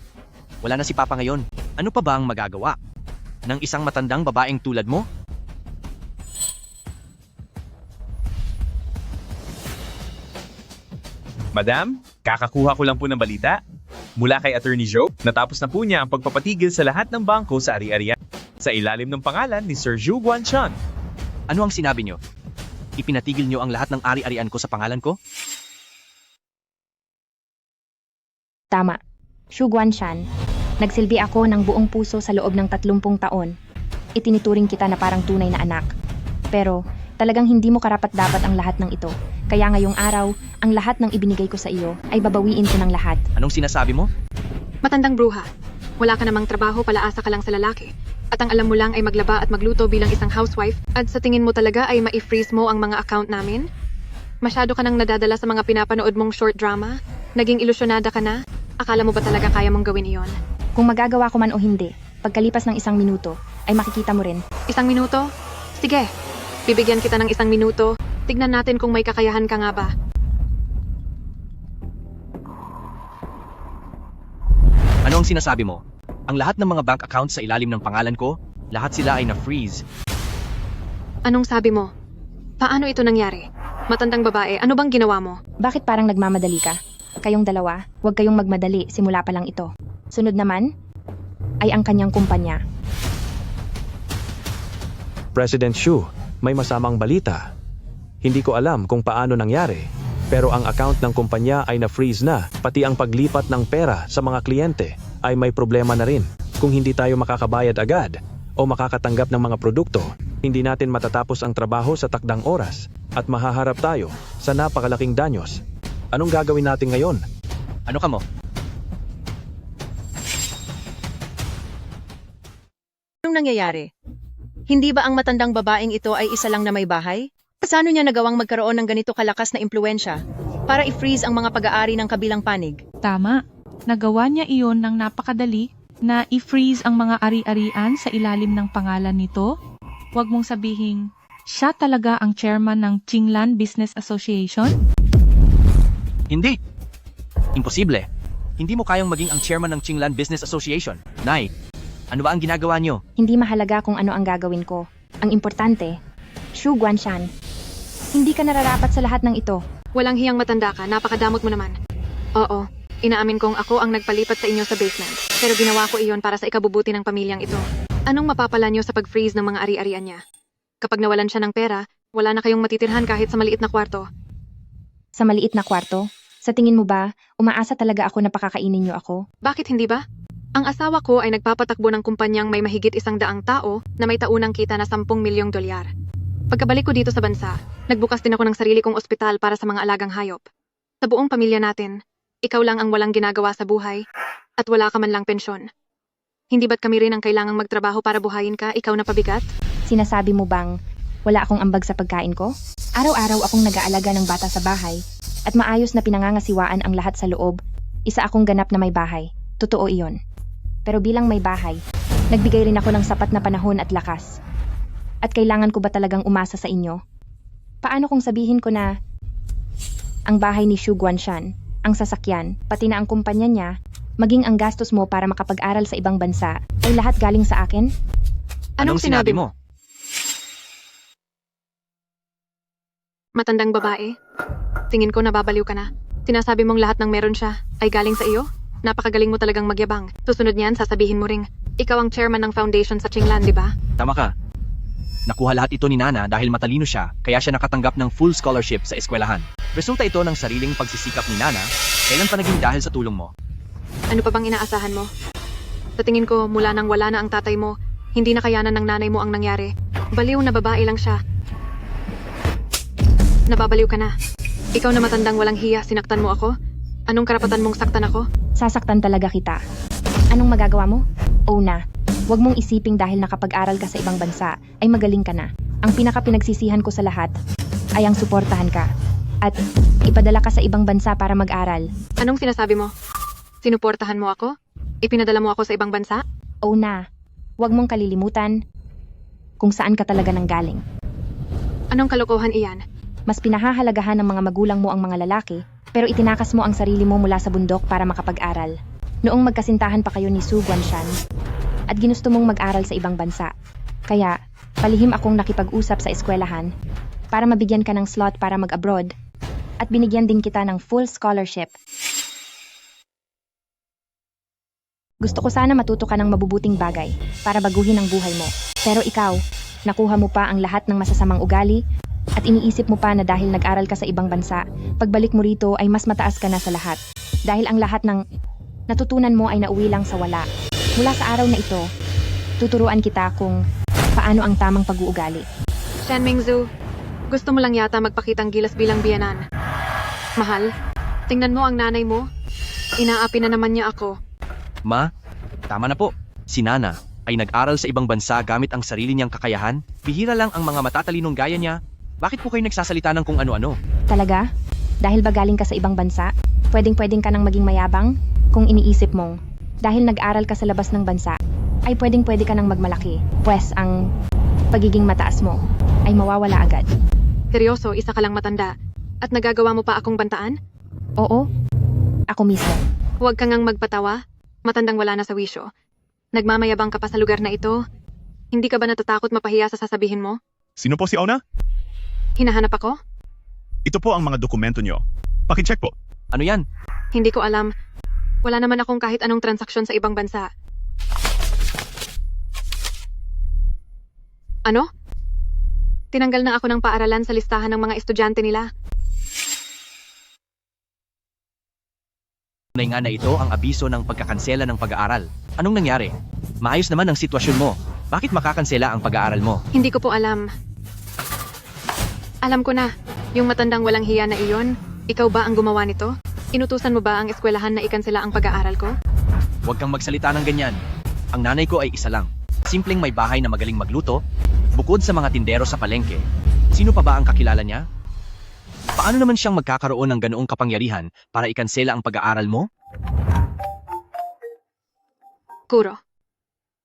Wala na si Papa ngayon. Ano pa ba ang magagawa ng isang matandang babaeng tulad mo? Madam, kakakuha ko lang po ng balita. Mula kay Attorney Joe, natapos na po niya ang pagpapatigil sa lahat ng bangko sa ari-arian sa ilalim ng pangalan ni Sir Zhu Guanshan. Ano ang sinabi niyo? Ipinatigil niyo ang lahat ng ari-arian ko sa pangalan ko? Tama. Xu Guanshan, nagsilbi ako ng buong puso sa loob ng 30 taon. Itinituring kita na parang tunay na anak. Pero talagang hindi mo karapat-dapat ang lahat ng ito. Kaya ngayong araw, ang lahat ng ibinigay ko sa iyo ay babawiin ko ng lahat. Anong sinasabi mo? Matandang bruha, wala ka namang trabaho, palaasa ka lang sa lalaki. At ang alam mo lang ay maglaba at magluto bilang isang housewife, at sa tingin mo talaga ay ma-freeze mo ang mga account namin? Masyado ka nang nadadala sa mga pinapanood mong short drama? Naging ilusyonada ka na? Akala mo ba talaga kaya mong gawin iyon? Kung magagawa ko man o hindi, pagkalipas ng 1 minuto, ay makikita mo rin. 1 minuto? Sige, bibigyan kita ng 1 minuto. Tignan natin kung may kakayahan ka nga ba. Ano ang sinasabi mo? Ang lahat ng mga bank accounts sa ilalim ng pangalan ko, lahat sila ay na-freeze. Anong sabi mo? Paano ito nangyari? Matandang babae, ano bang ginawa mo? Bakit parang nagmamadali ka? Kayong dalawa, huwag kayong magmadali, simula pa lang ito. Sunod naman, ay ang kanyang kumpanya. President Xu, may masamang balita. Hindi ko alam kung paano nangyari, pero ang account ng kumpanya ay na-freeze na, pati ang paglipat ng pera sa mga kliyente ay may problema na rin. Kung hindi tayo makakabayad agad o makakatanggap ng mga produkto, hindi natin matatapos ang trabaho sa takdang oras at mahaharap tayo sa napakalaking danyos. Anong gagawin natin ngayon? Ano ka mo? Anong nangyayari? Hindi ba ang matandang babaeng ito ay isa lang na may bahay? Paano niya nagawang magkaroon ng ganito kalakas na impluensya para i-freeze ang mga pag-aari ng kabilang panig? Tama. Nagawa niya iyon ng napakadali na i-freeze ang mga ari-arian sa ilalim ng pangalan nito. Huwag mong sabihin, siya talaga ang chairman ng Qinglan Business Association? Hindi. Imposible. Hindi mo kayang maging ang chairman ng Qinglan Business Association. Nay, ano ba ang ginagawa niyo? Hindi mahalaga kung ano ang gagawin ko. Ang importante, Xu Guanshan, hindi ka nararapat sa lahat ng ito. Walang hiyang matanda ka, napakadamot mo naman. Oo, inaamin kong ako ang nagpalipat sa inyo sa basement. Pero ginawa ko iyon para sa ikabubuti ng pamilyang ito. Anong mapapala niyo sa pag-freeze ng mga ari-arian niya? Kapag nawalan siya ng pera, wala na kayong matitirhan kahit sa maliit na kwarto. Sa maliit na kwarto? Sa tingin mo ba, umaasa talaga ako na pakakainin niyo ako? Bakit hindi ba? Ang asawa ko ay nagpapatakbo ng kumpanyang may mahigit 100 tao na may taunang kita na 10 milyong dolyar. Pagkabalik ko dito sa bansa, nagbukas din ako ng sarili kong ospital para sa mga alagang hayop. Sa buong pamilya natin, ikaw lang ang walang ginagawa sa buhay at wala ka man lang pensyon. Hindi ba't kami rin ang kailangang magtrabaho para buhayin ka, ikaw na pabigat? Sinasabi mo bang wala akong ambag sa pagkain ko? Araw-araw akong nag-aalaga ng bata sa bahay at maayos na pinangangasiwaan ang lahat sa loob. Isa akong ganap na may bahay. Totoo iyon. Pero bilang may bahay, nagbigay rin ako ng sapat na panahon at lakas. At kailangan ko ba talagang umasa sa inyo? Paano kung sabihin ko na ang bahay ni Xu Guanshan, ang sasakyan, pati na ang kumpanya niya, maging ang gastos mo para makapag-aral sa ibang bansa, ay lahat galing sa akin? Anong sinabi mo? Matandang babae. Tingin ko nababaliw ka na. Sinasabi mong lahat ng meron siya ay galing sa iyo? Napakagaling mo talagang magyabang. Susunod niyan, sasabihin mo ring, ikaw ang chairman ng foundation sa Qinglan, di ba? Tama ka. Nakuha lahat ito ni Nana dahil matalino siya, kaya siya nakatanggap ng full scholarship sa eskwelahan. Resulta ito ng sariling pagsisikap ni Nana, kailan pa naging dahil sa tulong mo? Ano pa bang inaasahan mo? Sa tingin ko, mula nang wala na ang tatay mo, hindi na kayanan ng nanay mo ang nangyari. Baliw na babae lang siya. Nababaliw ka na. Ikaw na matandang walang hiya, sinaktan mo ako? Anong karapatan mong saktan ako? Sasaktan talaga kita. Anong magagawa mo? Oo na. Huwag mong isiping dahil nakapag-aral ka sa ibang bansa, ay magaling ka na. Ang pinaka-pinagsisihan ko sa lahat ay ang suportahan ka. At ipadala ka sa ibang bansa para mag-aral. Anong sinasabi mo? Sinuportahan mo ako? Ipinadala mo ako sa ibang bansa? Oo na. Huwag mong kalilimutan kung saan ka talaga nanggaling. Anong kalokohan iyan? Mas pinahahalagahan ng mga magulang mo ang mga lalaki, pero itinakas mo ang sarili mo mula sa bundok para makapag-aral. Noong magkasintahan pa kayo ni Xu Guanshan, at ginusto mong mag-aral sa ibang bansa. Kaya, palihim akong nakipag-usap sa eskwelahan para mabigyan ka ng slot para mag-abroad at binigyan din kita ng full scholarship. Gusto ko sana matuto ka ng mabubuting bagay para baguhin ang buhay mo. Pero ikaw, nakuha mo pa ang lahat ng masasamang ugali at iniisip mo pa na dahil nag-aral ka sa ibang bansa, pagbalik mo rito ay mas mataas ka na sa lahat. Dahil ang lahat ng natutunan mo ay nauwi lang sa wala. Mula sa araw na ito, tuturuan kita kung paano ang tamang pag-uugali. Shen Mingzhu, gusto mo lang yata magpakitang gilas bilang biyanan. Mahal, tingnan mo ang nanay mo. Inaapi na naman niya ako. Ma, tama na po. Si Nana ay nag-aral sa ibang bansa gamit ang sarili niyang kakayahan. Bihira lang ang mga matatalinong gaya niya. Bakit po kayo nagsasalita ng kung ano-ano? Talaga? Dahil ba galing ka sa ibang bansa? Pwedeng-pwedeng ka nang maging mayabang? Kung iniisip mong, dahil nag-aral ka sa labas ng bansa, ay pwedeng-pwede ka nang magmalaki. Pwes ang pagiging mataas mo ay mawawala agad. Seryoso, isa ka lang matanda. At nagagawa mo pa akong bantaan? Oo, ako mismo. Huwag kang ngang magpatawa. Matandang wala na sa wisyo. Nagmamayabang ka pa sa lugar na ito. Hindi ka ba natatakot mapahiya sa sasabihin mo? Sino po si Ona? Hinahanap ako? Ito po ang mga dokumento nyo. Pakicheck po. Ano yan? Hindi ko alam. Wala naman akong kahit anong transaksyon sa ibang bansa. Ano? Tinanggal na ako ng paaralan sa listahan ng mga estudyante nila. Tunay nga na ito ang abiso ng pagkakansela ng pag-aaral. Anong nangyari? Maayos naman ang sitwasyon mo. Bakit makakansela ang pag-aaral mo? Hindi ko po alam. Alam ko na, yung matandang walang hiya na iyon, ikaw ba ang gumawa nito? Inutusan mo ba ang eskwelahan na ikansela ang pag-aaral ko? Huwag kang magsalita ng ganyan. Ang nanay ko ay isa lang. Simpleng may bahay na magaling magluto, bukod sa mga tindero sa palengke. Sino pa ba ang kakilala niya? Paano naman siyang magkakaroon ng ganoong kapangyarihan para ikansela ang pag-aaral mo? Kuro.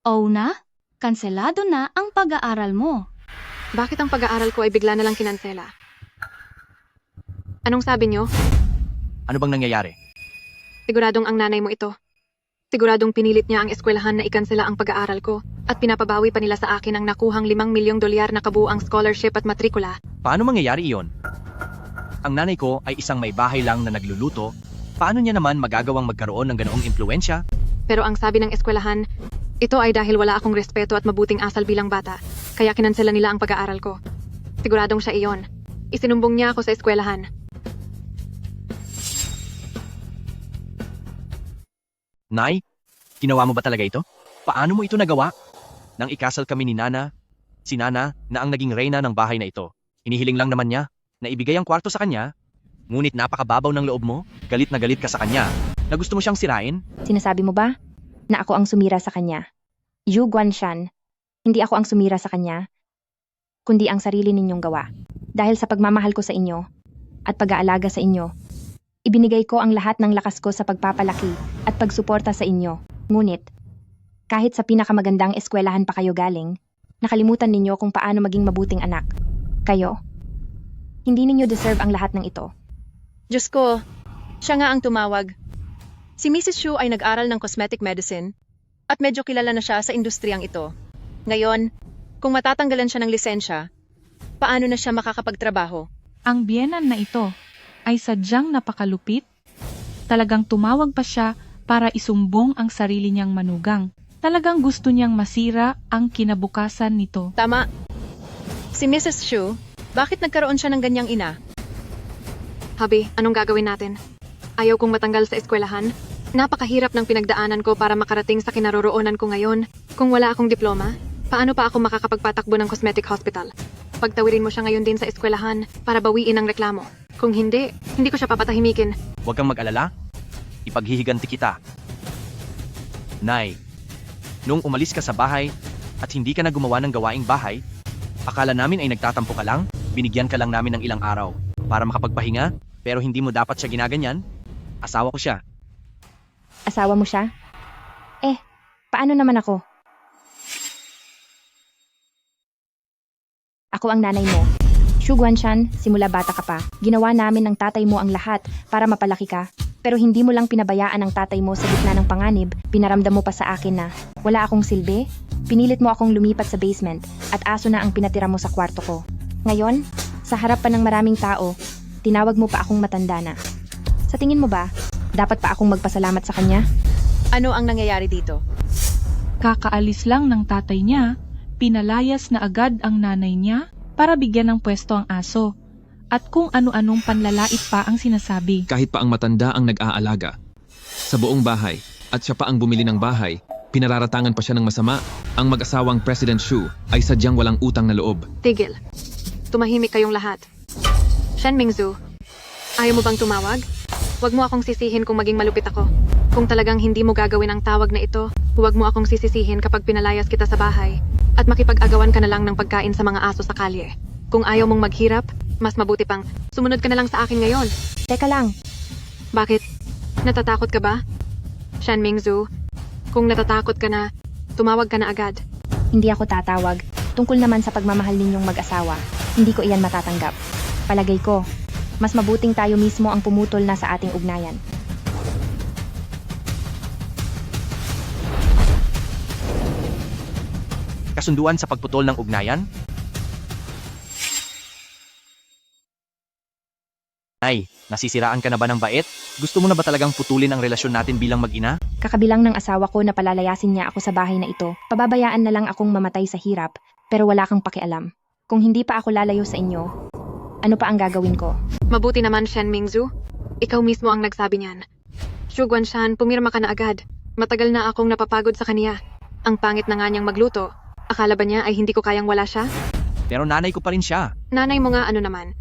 Oo na? Kanselado na ang pag-aaral mo. Bakit ang pag-aaral ko ay bigla na lang kinansela? Anong sabi niyo? Ano bang nangyayari? Siguradong ang nanay mo ito. Siguradong pinilit niya ang eskwelahan na ikansela ang pag-aaral ko at pinapabawi pa nila sa akin ang nakuhang 5 milyong dolyar na kabuuang scholarship at matrikula. Paano mangyayari iyon? Ang nanay ko ay isang may bahay lang na nagluluto. Paano niya naman magagawang magkaroon ng ganoong impluensya? Pero ang sabi ng eskwelahan, ito ay dahil wala akong respeto at mabuting asal bilang bata, kaya kinansela nila ang pag-aaral ko. Siguradong siya iyon. Isinumbong niya ako sa eskwelahan. Nay, ginawa mo ba talaga ito? Paano mo ito nagawa? Nang ikasal kami ni Nana, si Nana na ang naging reyna ng bahay na ito. Hinihiling lang naman niya na ibigay ang kwarto sa kanya. Ngunit napakababaw ng loob mo, galit na galit ka sa kanya, na gusto mo siyang sirain. Sinasabi mo ba na ako ang sumira sa kanya? Yu Guanshan, hindi ako ang sumira sa kanya, kundi ang sarili ninyong gawa. Dahil sa pagmamahal ko sa inyo at pag-aalaga sa inyo, ibinigay ko ang lahat ng lakas ko sa pagpapalaki at pagsuporta sa inyo. Ngunit, kahit sa pinakamagandang eskwelahan pa kayo galing, nakalimutan ninyo kung paano maging mabuting anak. Kayo, hindi ninyo deserve ang lahat ng ito. Diyos ko, siya nga ang tumawag. Si Mrs. Shu ay nag-aral ng cosmetic medicine at medyo kilala na siya sa industriyang ito. Ngayon, kung matatanggalan siya ng lisensya, paano na siya makakapagtrabaho? Ang biyenan na ito ay sadyang napakalupit. Talagang tumawag pa siya para isumbong ang sarili niyang manugang. Talagang gusto niyang masira ang kinabukasan nito. Tama. Si Mrs. Shu, bakit nagkaroon siya ng ganyang ina? Habi, anong gagawin natin? Ayaw kong matanggal sa eskwelahan. Napakahirap ng pinagdaanan ko para makarating sa kinaroroonan ko ngayon. Kung wala akong diploma, paano pa ako makakapagpatakbo ng cosmetic hospital? Pagtawirin mo siya ngayon din sa eskwelahan para bawiin ang reklamo. Kung hindi, hindi ko siya papatahimikin. Huwag kang mag-alala. Ipaghihiganti kita. Nay, nung umalis ka sa bahay at hindi ka na gumawa ng gawaing bahay, akala namin ay nagtatampo ka lang, binigyan ka lang namin ng ilang araw para makapagpahinga, pero hindi mo dapat siya ginaganyan. Asawa ko siya. Asawa mo siya? Paano naman ako? Ako ang nanay mo. Shu Guanshan, simula bata ka pa, ginawa namin ng tatay mo ang lahat para mapalaki ka. Pero hindi mo lang pinabayaan ang tatay mo sa gitna ng panganib, pinaramdam mo pa sa akin na wala akong silbi. Pinilit mo akong lumipat sa basement at aso na ang pinatira mo sa kwarto ko. Ngayon, sa harap pa ng maraming tao, tinawag mo pa akong matanda na. Sa tingin mo ba, dapat pa akong magpasalamat sa kanya? Ano ang nangyayari dito? Kakaalis lang ng tatay niya, pinalayas na agad ang nanay niya para bigyan ng pwesto ang aso. At kung ano-anong panlalait pa ang sinasabi. Kahit pa ang matanda ang nag-aalaga. Sa buong bahay, at siya pa ang bumili ng bahay, pinararatangan pa siya ng masama. Ang mag-asawang President Shu ay sadyang walang utang na loob. Tigil. Tumahimik kayong lahat. Shen Mingzu, ayaw mo bang tumawag? Huwag mo akong sisihin kung maging malupit ako. Kung talagang hindi mo gagawin ang tawag na ito, huwag mo akong sisisihin kapag pinalayas kita sa bahay at makipag-agawan ka na lang ng pagkain sa mga aso sa kalye. Kung ayaw mong maghirap, mas mabuti pang sumunod ka na lang sa akin ngayon. Teka lang. Bakit? Natatakot ka ba? Shen Mingzu, kung natatakot ka na, tumawag ka na agad. Hindi ako tatawag. Tungkol naman sa pagmamahal ninyong mag-asawa, hindi ko iyan matatanggap. Palagay ko, mas mabuting tayo mismo ang pumutol na sa ating ugnayan. Kasunduan sa pagputol ng ugnayan? Nay, nasisiraan ka na ba ng bait? Gusto mo na ba talagang putulin ang relasyon natin bilang mag-ina? Kakabilang ng asawa ko na palalayasin niya ako sa bahay na ito, pababayaan na lang akong mamatay sa hirap, pero wala kang pakialam. Kung hindi pa ako lalayo sa inyo, ano pa ang gagawin ko? Mabuti naman, Shen Mingzu. Ikaw mismo ang nagsabi niyan. Shu Guanshan, pumirma ka na agad. Matagal na akong napapagod sa kanya. Ang pangit na nga niyang magluto. Akala ba niya ay hindi ko kayang wala siya? Pero nanay ko pa rin siya. Nanay mo nga ano naman.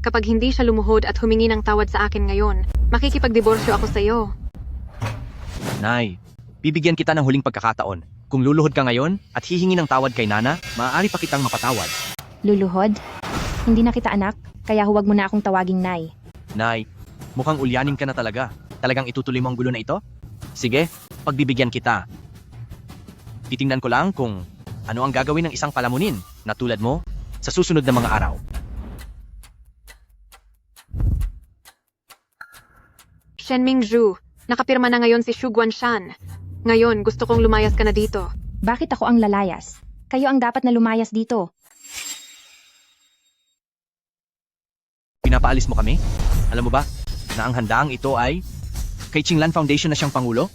Kapag hindi siya lumuhod at humingi ng tawad sa akin ngayon, makikipagdiborsyo ako sa iyo. Nay, bibigyan kita ng huling pagkakataon. Kung luluhod ka ngayon at hihingi ng tawad kay Nana, maaari pa kitang mapatawad. Luluhod? Hindi na kita anak, kaya huwag mo na akong tawaging Nay. Nay, mukhang ulyanin ka na talaga. Talagang itutuloy mo ang gulo na ito? Sige, pagbibigyan kita. Titingnan ko lang kung ano ang gagawin ng isang palamunin na tulad mo sa susunod na mga araw. Shen Mingzu, nakapirma na ngayon si Shu Guanshan. Ngayon, gusto kong lumayas ka na dito. Bakit ako ang lalayas? Kayo ang dapat na lumayas dito. Pinapaalis mo kami? Alam mo ba, na ang handaang ito ay kay Qinglan Foundation na siyang pangulo?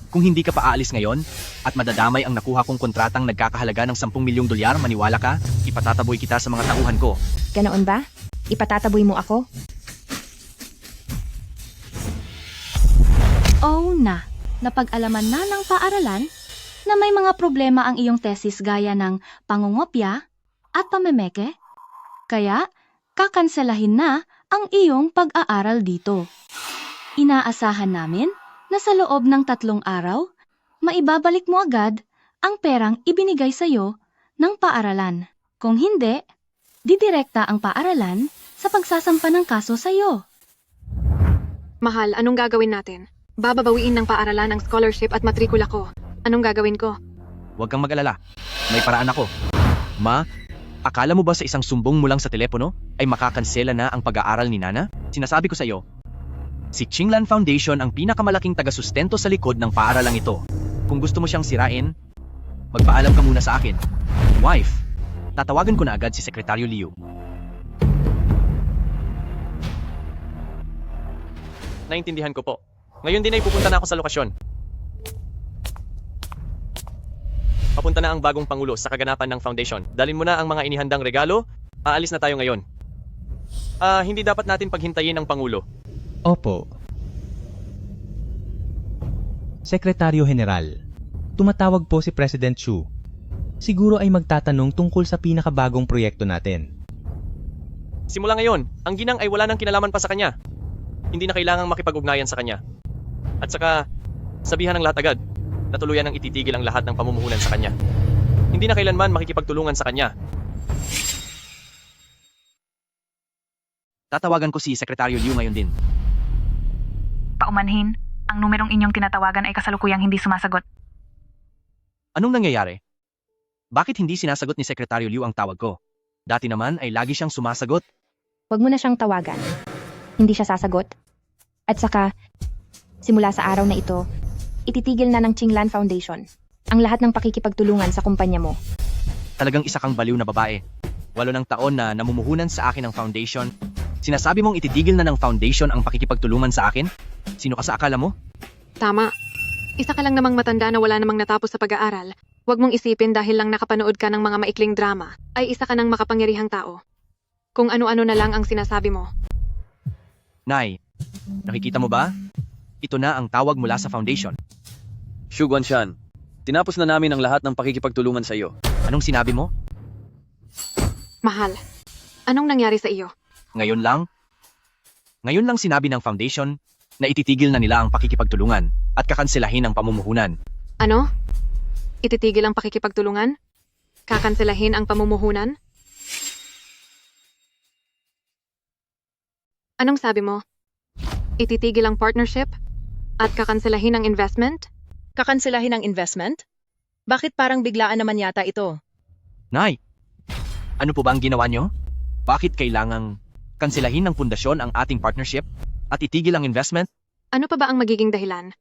Kung hindi ka pa aalis ngayon at madadamay ang nakuha kong kontratang nagkakahalaga ng 10 milyong dolyar, maniwala ka, ipatataboy kita sa mga tauhan ko. Ganoon ba? Ipatataboy mo ako? Oh na, Napag-alaman na ng paaralan na may mga problema ang iyong thesis gaya ng pangungopya at pamemeke. Kaya, kakanselahin na ang iyong pag-aaral dito. Inaasahan namin na sa loob ng 3 araw, maibabalik mo agad ang perang ibinigay sa iyo ng paaralan. Kung hindi, didirekta ang paaralan sa pagsasampa ng kaso sa iyo. Mahal, anong gagawin natin? Bababawiin ng paaralan ang scholarship at matrikula ko. Anong gagawin ko? Huwag kang mag-alala. May paraan ako. Ma, akala mo ba sa isang sumbong mo lang sa telepono ay makakansela na ang pag-aaral ni Nana? Sinasabi ko sa iyo, si Qinglan Foundation ang pinakamalaking taga-sustento sa likod ng paaralang ito. Kung gusto mo siyang sirain, magpaalam ka muna sa akin. Wife, tatawagan ko na agad si Sekretaryo Liu. Naintindihan ko po. Ngayon din ay pupunta na ako sa lokasyon. Papunta na ang bagong pangulo sa kaganapan ng foundation. Dalhin mo na ang mga inihandang regalo. Aalis na tayo ngayon. Hindi dapat natin paghintayin ang pangulo. Opo. Sekretaryo General, tumatawag po si President Chu. Siguro ay magtatanong tungkol sa pinakabagong proyekto natin. Simula ngayon, ang ginang ay wala nang kinalaman pa sa kanya. Hindi na kailangang makipag-ugnayan sa kanya. At saka, sabihan ng lahat agad na tuluyan ang ititigil ang lahat ng pamumuhunan sa kanya. Hindi na kailanman makikipagtulungan sa kanya. Tatawagan ko si Sekretaryo Liu ngayon din. Paumanhin, ang numerong inyong tinatawagan ay kasalukuyang hindi sumasagot. Anong nangyayari? Bakit hindi sinasagot ni Sekretaryo Liu ang tawag ko? Dati naman ay lagi siyang sumasagot. Huwag mo na siyang tawagan. Hindi siya sasagot. At saka, simula sa araw na ito, ititigil na ng Qinglan Foundation ang lahat ng pakikipagtulungan sa kumpanya mo. Talagang isa kang baliw na babae. 8 ng taon na namumuhunan sa akin ang foundation. Sinasabi mong ititigil na ng foundation ang pakikipagtulungan sa akin? Sino ka sa akala mo? Tama. Isa ka lang namang matanda na wala namang natapos sa pag-aaral. Huwag mong isipin dahil lang nakapanood ka ng mga maikling drama, ay isa ka ng makapangyarihang tao. Kung ano-ano na lang ang sinasabi mo. Nay, nakikita mo ba? Ito na ang tawag mula sa foundation. Xu Guanshan, tinapos na namin ang lahat ng pakikipagtulungan sa iyo. Anong sinabi mo? Mahal, anong nangyari sa iyo? Ngayon lang? Ngayon lang sinabi ng foundation na ititigil na nila ang pakikipagtulungan at kakanselahin ang pamumuhunan. Ano? Ititigil ang pakikipagtulungan? Kakanselahin ang pamumuhunan? Anong sabi mo? Ititigil ang partnership? At kakanselahin ang investment? Kakanselahin ang investment? Bakit parang biglaan naman yata ito? Nay, ano po ba ang ginawa nyo? Bakit kailangang kanselahin ng pundasyon ang ating partnership at itigil ang investment? Ano pa ba ang magiging dahilan?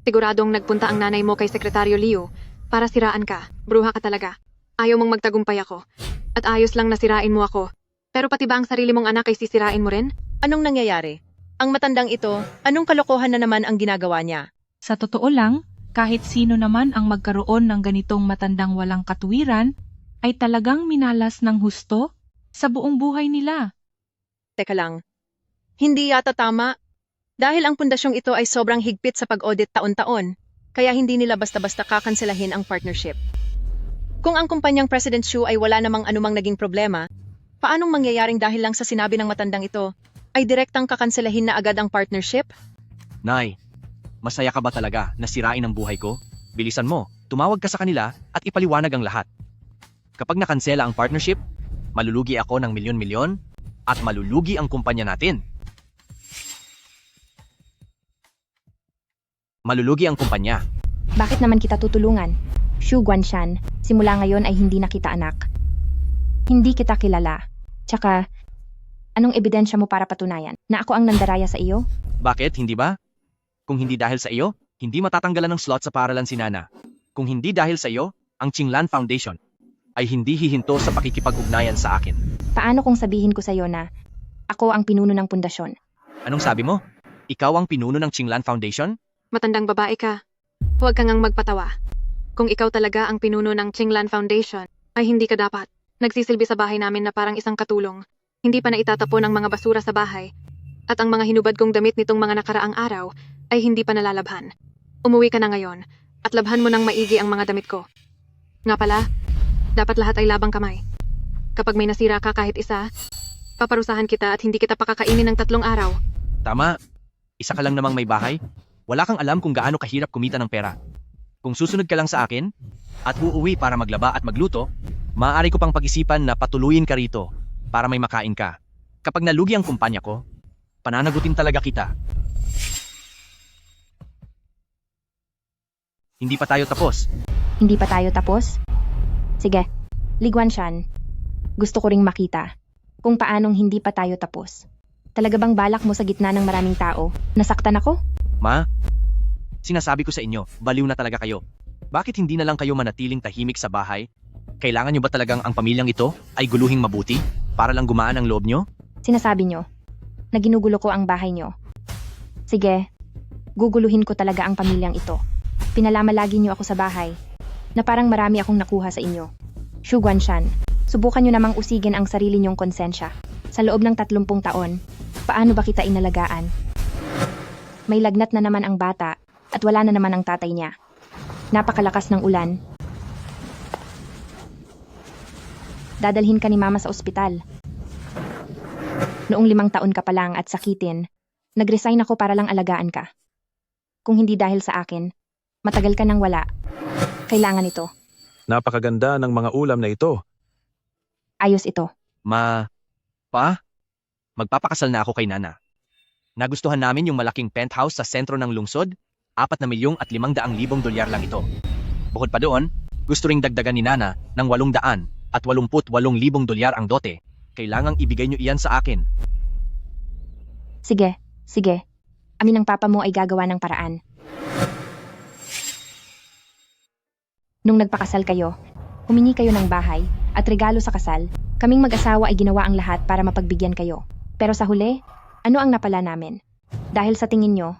Siguradong nagpunta ang nanay mo kay Sekretaryo Liu para siraan ka. Bruha ka talaga. Ayaw mong magtagumpay ako. At ayos lang na sirain mo ako. Pero pati ba ang sarili mong anak ay sisirain mo rin? Anong nangyayari? Ang matandang ito, anong kalokohan na naman ang ginagawa niya? Sa totoo lang, kahit sino naman ang magkaroon ng ganitong matandang walang katuwiran, ay talagang minalas ng husto sa buong buhay nila. Teka lang. Hindi yata tama. Dahil ang pundasyong ito ay sobrang higpit sa pag-audit taon-taon, kaya hindi nila basta-basta kakanselahin ang partnership. Kung ang kumpanyang President Xu ay wala namang anumang naging problema, paanong mangyayaring dahil lang sa sinabi ng matandang ito, ay direktang kakanselahin na agad ang partnership? Nay, masaya ka ba talaga na sirain ang buhay ko? Bilisan mo, tumawag ka sa kanila at ipaliwanag ang lahat. Kapag nakansela ang partnership, malulugi ako ng milyon-milyon at malulugi ang kumpanya natin. Malulugi ang kumpanya. Bakit naman kita tutulungan? Xu Guanshan, simula ngayon ay hindi na kita anak. Hindi kita kilala. Tsaka, anong ebidensya mo para patunayan na ako ang nandaraya sa iyo? Bakit, hindi ba? Kung hindi dahil sa iyo, hindi matatanggalan ng slot sa paaralan si Nana. Kung hindi dahil sa iyo, ang Qinglan Foundation ay hindi hihinto sa pakikipag-ugnayan sa akin. Paano kung sabihin ko sa iyo na ako ang pinuno ng pundasyon? Anong sabi mo? Ikaw ang pinuno ng Qinglan Foundation? Matandang babae ka. Huwag kang ngang magpatawa. Kung ikaw talaga ang pinuno ng Qinglan Foundation, ay hindi ka dapat. Nagsisilbi sa bahay namin na parang isang katulong. Hindi pa na itatapon ang mga basura sa bahay. At ang mga hinubad kong damit nitong mga nakaraang araw ay hindi pa nalalabhan. Umuwi ka na ngayon at labhan mo ng maigi ang mga damit ko. Nga pala, dapat lahat ay labang kamay. Kapag may nasira ka kahit isa, paparusahan kita at hindi kita pakakainin ng 3 araw. Tama. Isa ka lang namang may bahay. Wala kang alam kung gaano kahirap kumita ng pera. Kung susunod ka lang sa akin at uuwi para maglaba at magluto, maaari ko pang pag-isipan na patuluyin ka rito para may makain ka. Kapag nalugi ang kumpanya ko, pananagutin talaga kita. Hindi pa tayo tapos. Hindi pa tayo tapos? Sige, Li Guanshan. Gusto ko ring makita kung paanong hindi pa tayo tapos. Talaga bang balak mo sa gitna ng maraming tao? Nasaktan ako? Ma, sinasabi ko sa inyo, baliw na talaga kayo. Bakit hindi na lang kayo manatiling tahimik sa bahay? Kailangan nyo ba talagang ang pamilyang ito ay guluhing mabuti para lang gumaan ang loob nyo? Sinasabi nyo na ginugulo ko ang bahay nyo. Sige, guguluhin ko talaga ang pamilyang ito. Pinalamalagi nyo ako sa bahay na parang marami akong nakuha sa inyo. Xu Guanshan, subukan nyo namang usigin ang sarili nyong konsensya. Sa loob ng 30 taon, paano ba kita inalagaan? May lagnat na naman ang bata at wala na naman ang tatay niya. Napakalakas ng ulan. Dadalhin ka ni mama sa ospital. Noong 5 taon ka pa lang at sakitin, nag-resign ako para lang alagaan ka. Kung hindi dahil sa akin, matagal ka nang wala. Kailangan ito. Napakaganda ng mga ulam na ito. Ayos ito. Pa, magpapakasal na ako kay Nana. Nagustuhan namin yung malaking penthouse sa sentro ng lungsod, 4,500,000 dolyar lang ito. Bukod pa doon, gusto ring dagdagan ni Nana ng 888,000 dolyar ang dote. Kailangang ibigay nyo iyan sa akin. Sige, sige. Amin ng papa mo ay gagawa ng paraan. Nung nagpakasal kayo, humingi kayo ng bahay at regalo sa kasal, kaming mag-asawa ay ginawa ang lahat para mapagbigyan kayo. Pero sa huli, ano ang napala namin? Dahil sa tingin nyo,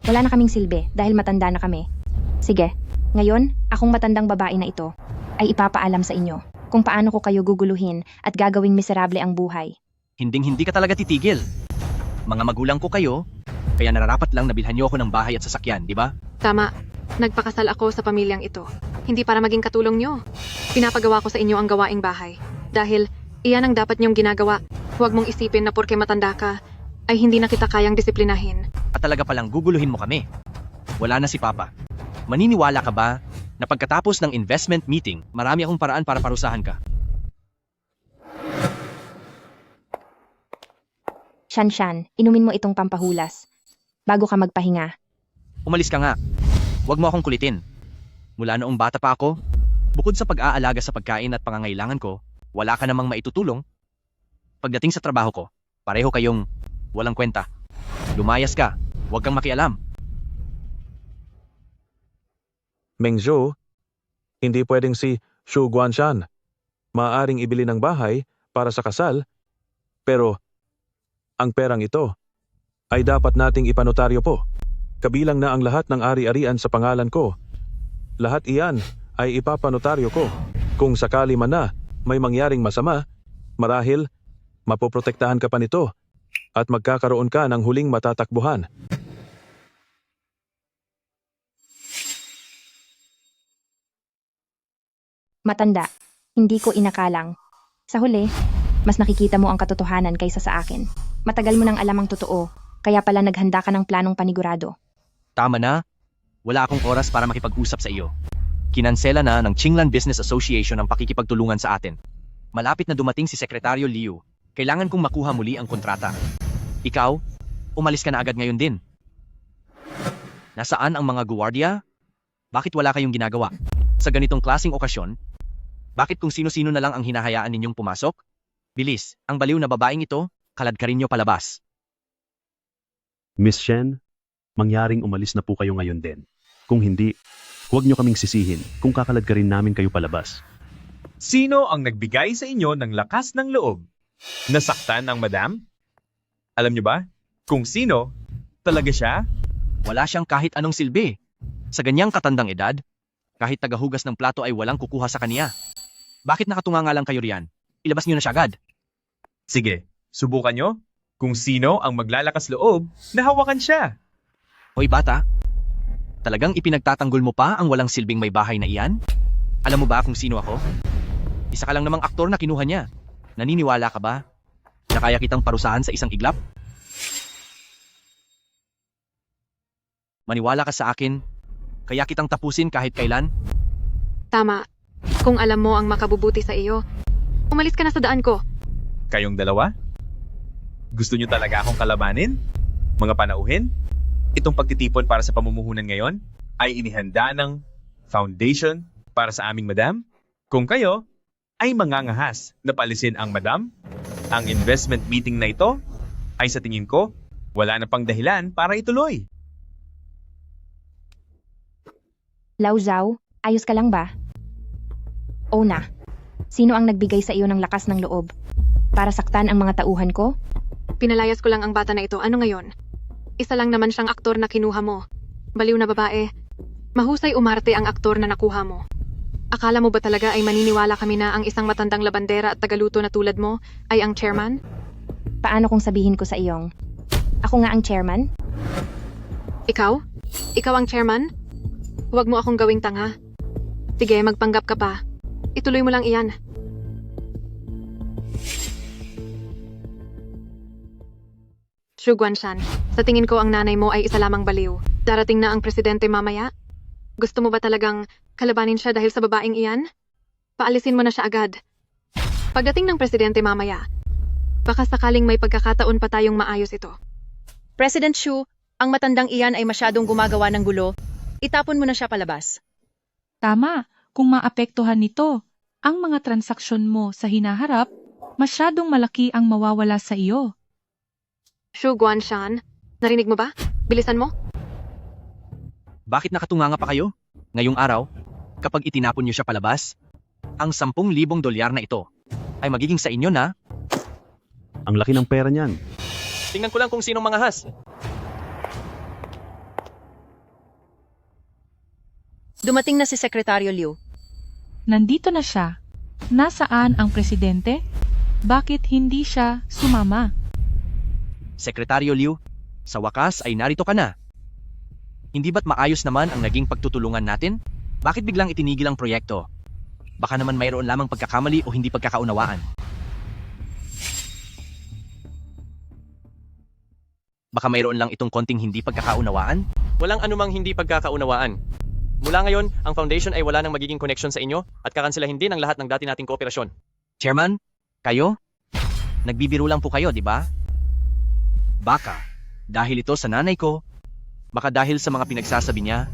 wala na kaming silbi dahil matanda na kami. Sige, ngayon, akong matandang babae na ito ay ipapaalam sa inyo kung paano ko kayo guguluhin at gagawing miserable ang buhay. Hinding-hindi ka talaga titigil. Mga magulang ko kayo, kaya nararapat lang na bilhan nyo ako ng bahay at sasakyan, di ba? Tama, nagpakasal ako sa pamilyang ito. Hindi para maging katulong nyo. Pinapagawa ko sa inyo ang gawaing bahay. Dahil iyan ang dapat nyong ginagawa. Huwag mong isipin na porke matanda ka, ay hindi na kita kayang disiplinahin. At talaga palang guguluhin mo kami. Wala na si Papa. Maniniwala ka ba na pagkatapos ng investment meeting, marami akong paraan para parusahan ka? Shanshan, inumin mo itong pampahulas bago ka magpahinga. Umalis ka nga. Huwag mo akong kulitin. Mula noong bata pa ako, bukod sa pag-aalaga sa pagkain at pangangailangan ko, wala ka namang maitutulong. Pagdating sa trabaho ko, pareho kayong walang kwenta. Lumayas ka. Huwag kang makialam. Mengzhou, hindi pwedeng si Xu Guanshan. Maaaring ibili ng bahay para sa kasal, pero ang perang ito ay dapat nating ipanotaryo po. Kabilang na ang lahat ng ari-arian sa pangalan ko. Lahat iyan ay ipapanotaryo ko. Kung sakali man na may mangyaring masama, marahil mapoprotektahan ka pa nito at magkakaroon ka ng huling matatakbuhan. Matanda, hindi ko inakalang. Sa huli, mas nakikita mo ang katotohanan kaysa sa akin. Matagal mo nang alam ang totoo, kaya pala naghanda ka ng planong panigurado. Tama na. Wala akong oras para makipag-usap sa iyo. Kinansela na ng Qinglan Business Association ang pakikipagtulungan sa atin. Malapit na dumating si Sekretaryo Liu. Kailangan kong makuha muli ang kontrata. Ikaw, umalis ka na agad ngayon din. Nasaan ang mga guwardiya? Bakit wala kayong ginagawa? Sa ganitong klaseng okasyon, bakit kung sino-sino na lang ang hinahayaan ninyong pumasok? Bilis, ang baliw na babaeng ito, kaladkarin nyo palabas. Miss Shen, mangyaring umalis na po kayo ngayon din. Kung hindi, huwag nyo kaming sisihin kung kakalad ka rin namin kayo palabas. Sino ang nagbigay sa inyo ng lakas ng loob? Nasaktan ang madam? Alam nyo ba? Kung sino, talaga siya? Wala siyang kahit anong silbi. Sa ganyang katandang edad, kahit tagahugas ng plato ay walang kukuha sa kaniya. Bakit nakatunga nga lang kayo riyan? Ilabas nyo na siya agad. Sige, subukan nyo kung sino ang maglalakas loob na hawakan siya. Hoy bata, Talagang ipinagtatanggol mo pa ang walang silbing may bahay na iyan? Alam mo ba kung sino ako? Isa ka lang namang aktor na kinuha niya. Naniniwala ka ba na kaya kitang parusahan sa isang iglap? Maniwala ka sa akin, kaya kitang tapusin kahit kailan? Tama. Kung alam mo ang makabubuti sa iyo, umalis ka na sa daan ko. Kayong dalawa? Gusto nyo talaga akong kalabanin? Mga panauhin? Itong pagtitipon para sa pamumuhunan ngayon ay inihanda ng foundation para sa aming madam? Kung kayo ay mangangahas na paalisin ang madam, ang investment meeting na ito ay sa tingin ko wala na pang dahilan para ituloy. Lau Zhao, ayos ka lang ba? O na, sino ang nagbigay sa iyo ng lakas ng loob? Para saktan ang mga tauhan ko? Pinalayas ko lang ang bata na ito. Ano ngayon? Isa lang naman siyang aktor na kinuha mo. Baliw na babae. Mahusay umarte ang aktor na nakuha mo. Akala mo ba talaga ay maniniwala kami na ang isang matandang labandera at tagaluto na tulad mo ay ang chairman? Paano kung sabihin ko sa iyong, ako nga ang chairman? Ikaw? Ikaw ang chairman? Huwag mo akong gawing tanga. Sige, magpanggap ka pa. Ituloy mo lang iyan. Xu Guanshan, sa tingin ko ang nanay mo ay isa lamang baliw. Darating na ang presidente mamaya? Gusto mo ba talagang kalabanin siya dahil sa babaeng iyan? Paalisin mo na siya agad. Pagdating ng presidente mamaya, baka sakaling may pagkakataon pa tayong maayos ito. President Xu, ang matandang iyan ay masyadong gumagawa ng gulo. Itapon mo na siya palabas. Tama, kung maapektuhan nito, ang mga transaksyon mo sa hinaharap, masyadong malaki ang mawawala sa iyo. Xu Guanshan, narinig mo ba? Bilisan mo. Bakit nakatunganga pa kayo? Ngayong araw, kapag itinapon niyo siya palabas, ang 10,000 dolyar na ito ay magiging sa inyo na. Ang laki ng pera niyan. Tingnan ko lang kung sinong mangahas. Dumating na si Sekretaryo Liu. Nandito na siya. Nasaan ang presidente? Bakit hindi siya sumama? Sekretaryo Liu, sa wakas ay narito ka na. Hindi ba't maayos naman ang naging pagtutulungan natin? Bakit biglang itinigil ang proyekto? Baka naman mayroon lamang pagkakamali o hindi pagkakaunawaan. Baka mayroon lang itong konting hindi pagkakaunawaan? Walang anumang hindi pagkakaunawaan. Mula ngayon, ang foundation ay wala nang magiging connection sa inyo at kakanselahin din ang lahat ng dati nating kooperasyon. Chairman, kayo? Nagbibiro lang po kayo, di ba? Baka, dahil ito sa nanay ko, baka dahil sa mga pinagsasabi niya,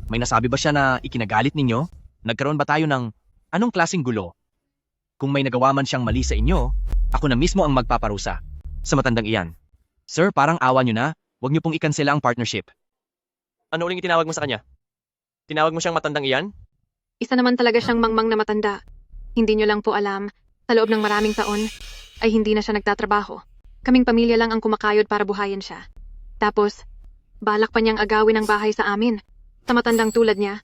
may nasabi ba siya na ikinagalit ninyo? Nagkaroon ba tayo ng anong klaseng gulo? Kung may nagawa man siyang mali sa inyo, ako na mismo ang magpaparusa sa matandang iyan. Sir, parang awa nyo na, huwag nyo pong ikansela ang partnership. Ano uling itinawag mo sa kanya? Tinawag mo siyang matandang iyan? Isa naman talaga siyang mangmang na matanda. Hindi nyo lang po alam, sa loob ng maraming taon, ay hindi na siya nagtatrabaho. Kaming pamilya lang ang kumakayod para buhayin siya. Tapos, balak pa niyang agawin ang bahay sa amin. Sa matandang tulad niya,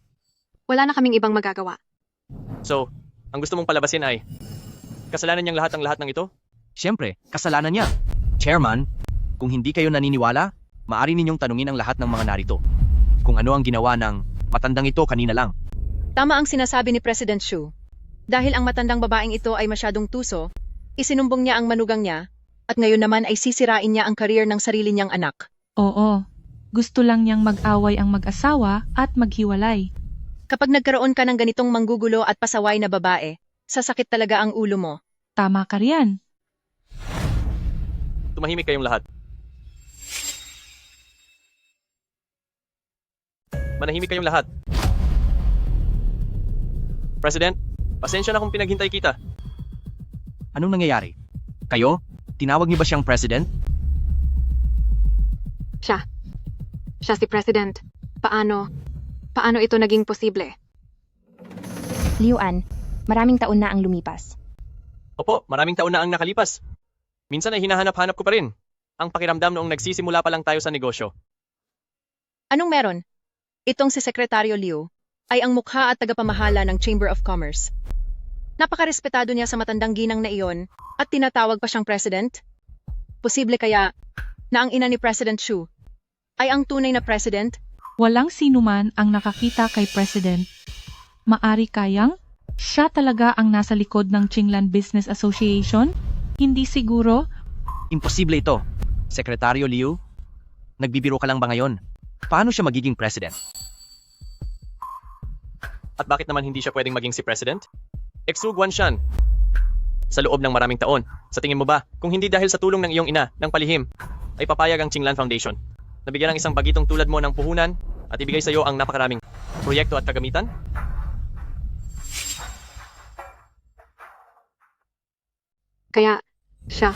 wala na kaming ibang magagawa. So, ang gusto mong palabasin ay, kasalanan niyang lahat ng ito? Siyempre, kasalanan niya. Chairman, kung hindi kayo naniniwala, maaari ninyong tanungin ang lahat ng mga narito. Kung ano ang ginawa ng matandang ito kanina lang. Tama ang sinasabi ni President Xu. Dahil ang matandang babaeng ito ay masyadong tuso, isinumbong niya ang manugang niya, at ngayon naman ay sisirain niya ang career ng sarili niyang anak. Oo, gusto lang niyang mag-away ang mag-asawa at maghiwalay. Kapag nagkaroon ka ng ganitong manggugulo at pasaway na babae, sasakit talaga ang ulo mo. Tama ka riyan. Tumahimik kayong lahat. Manahimik kayong lahat. President, pasensya na kung pinaghintay kita. Anong nangyayari? Kayo? Tinawag niyo ba siyang president? Siya si President. Paano ito naging posible? Liu An, maraming taon na ang lumipas. Opo, maraming taon na ang nakalipas. Minsan ay hinahanap-hanap ko pa rin ang pakiramdam noong nagsisimula pa lang tayo sa negosyo. Anong meron? Itong si Sekretaryo Liu ay ang mukha at tagapamahala ng Chamber of Commerce. Napakarespetado niya sa matandang ginang na iyon at tinatawag pa siyang president? Posible kaya na ang ina ni President Xu ay ang tunay na president Walang sinuman ang nakakita kay President. Maari kayang siya talaga ang nasa likod ng Qinglan Business Association? Hindi siguro. Imposible ito. Sekretaryo Liu, nagbibiro ka lang ba ngayon? Paano siya magiging president? At bakit naman hindi siya pwedeng maging si President? Exu Guanshan. Sa loob ng maraming taon, sa tingin mo ba, kung hindi dahil sa tulong ng iyong ina, ng palihim, ay papayag ang Qinglan Foundation? Nabigyan ng isang bagitong tulad mo ng puhunan at ibigay sa iyo ang napakaraming proyekto at kagamitan? Kaya, siya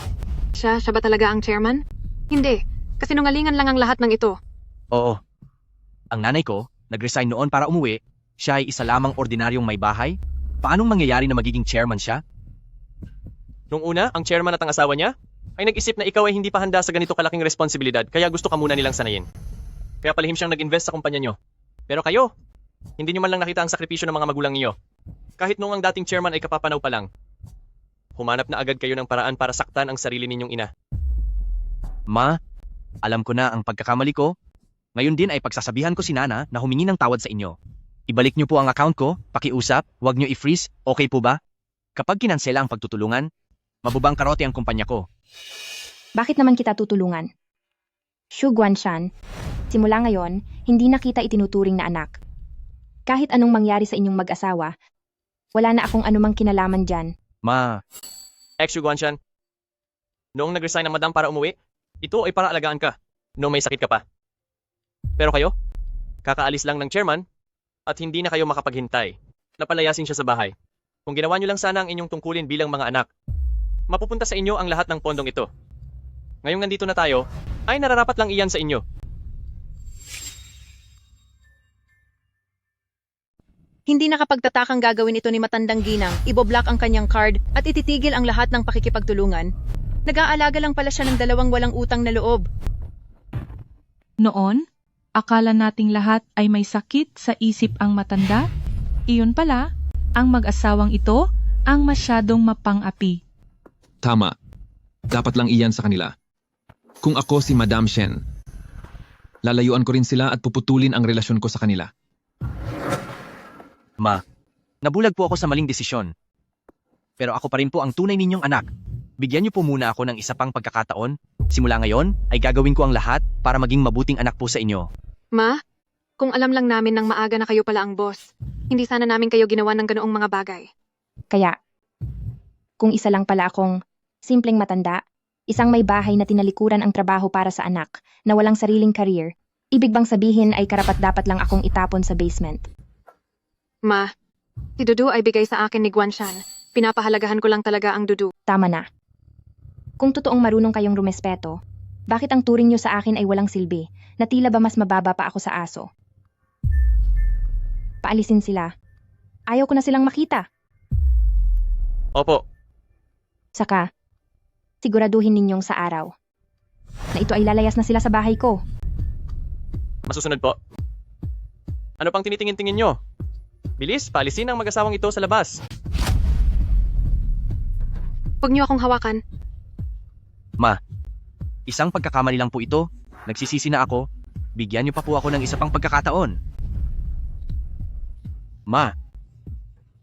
ba talaga ang chairman? Hindi, kasinungalingan lang ang lahat ng ito. Oo. Ang nanay ko, nag-resign noon para umuwi. Siya ay isa lamang ordinaryong may bahay. Paanong mangyayari na magiging chairman siya? Nung una, ang chairman at ang asawa niya ay nag-isip na ikaw ay hindi pa handa sa ganito kalaking responsibilidad kaya gusto ka muna nilang sanayin. Kaya palihim siyang nag-invest sa kumpanya niyo. Pero kayo, hindi niyo man lang nakita ang sakripisyo ng mga magulang niyo. Kahit nung ang dating chairman ay kapapanaw pa lang. Humanap na agad kayo ng paraan para saktan ang sarili ninyong ina. Ma, alam ko na ang pagkakamali ko. Ngayon din ay pagsasabihan ko si Nana na humingi ng tawad sa inyo. Ibalik niyo po ang account ko, pakiusap, huwag niyo i-freeze, okay po ba? Kapag kinansela ang pagtutulungan, mabubang karote ang kumpanya ko. Bakit naman kita tutulungan? Xu Guanshan, simula ngayon, hindi na kita itinuturing na anak. Kahit anong mangyari sa inyong mag-asawa, wala na akong anumang kinalaman dyan. Ma, Exu Guanshan, noong nag-resign ang madam para umuwi, ito ay para alagaan ka, noong may sakit ka pa. Pero kayo, kakaalis lang ng chairman, at hindi na kayo makapaghintay. Napalayasin siya sa bahay. Kung ginawa niyo lang sana ang inyong tungkulin bilang mga anak, mapupunta sa inyo ang lahat ng pondong ito. Ngayong nandito na tayo, ay nararapat lang iyan sa inyo. Hindi nakapagtatakang gagawin ito ni Matandang Ginang, iboblock ang kanyang card at ititigil ang lahat ng pakikipagtulungan. Nag-aalaga lang pala siya ng dalawang walang utang na loob. Noon, akala nating lahat ay may sakit sa isip ang matanda. Iyon pala, ang mag-asawang ito ang masyadong mapang-api. Tama. Dapat lang iyan sa kanila. Kung ako si Madam Shen, lalayuan ko rin sila at puputulin ang relasyon ko sa kanila. Ma, nabulag po ako sa maling desisyon. Pero ako pa rin po ang tunay ninyong anak. Bigyan niyo po muna ako ng isa pang pagkakataon. Simula ngayon, ay gagawin ko ang lahat para maging mabuting anak po sa inyo. Ma, kung alam lang namin nang maaga na kayo pala ang boss, hindi sana namin kayo ginawa ng ganoong mga bagay. Kaya, kung isa lang pala akong simpleng matanda, isang may bahay na tinalikuran ang trabaho para sa anak, na walang sariling career, ibig bang sabihin ay karapat-dapat lang akong itapon sa basement? Ma, si Dudu ay bigay sa akin ni Guanshan. Pinapahalagahan ko lang talaga ang Dudu. Tama na. Kung totoong marunong kayong rumespeto, bakit ang turing nyo sa akin ay walang silbi, na tila ba mas mababa pa ako sa aso? Paalisin sila. Ayaw ko na silang makita. Opo. Saka, siguraduhin ninyong sa araw na ito ay lalayas na sila sa bahay ko. Masusunod po. Ano pang tinitingin-tingin nyo? Bilis, paalisin ang mag-asawang ito sa labas. Huwag niyo akong hawakan. Ma, isang pagkakamali lang po ito. Nagsisisi na ako. Bigyan niyo pa po ako ng isa pang pagkakataon. Ma,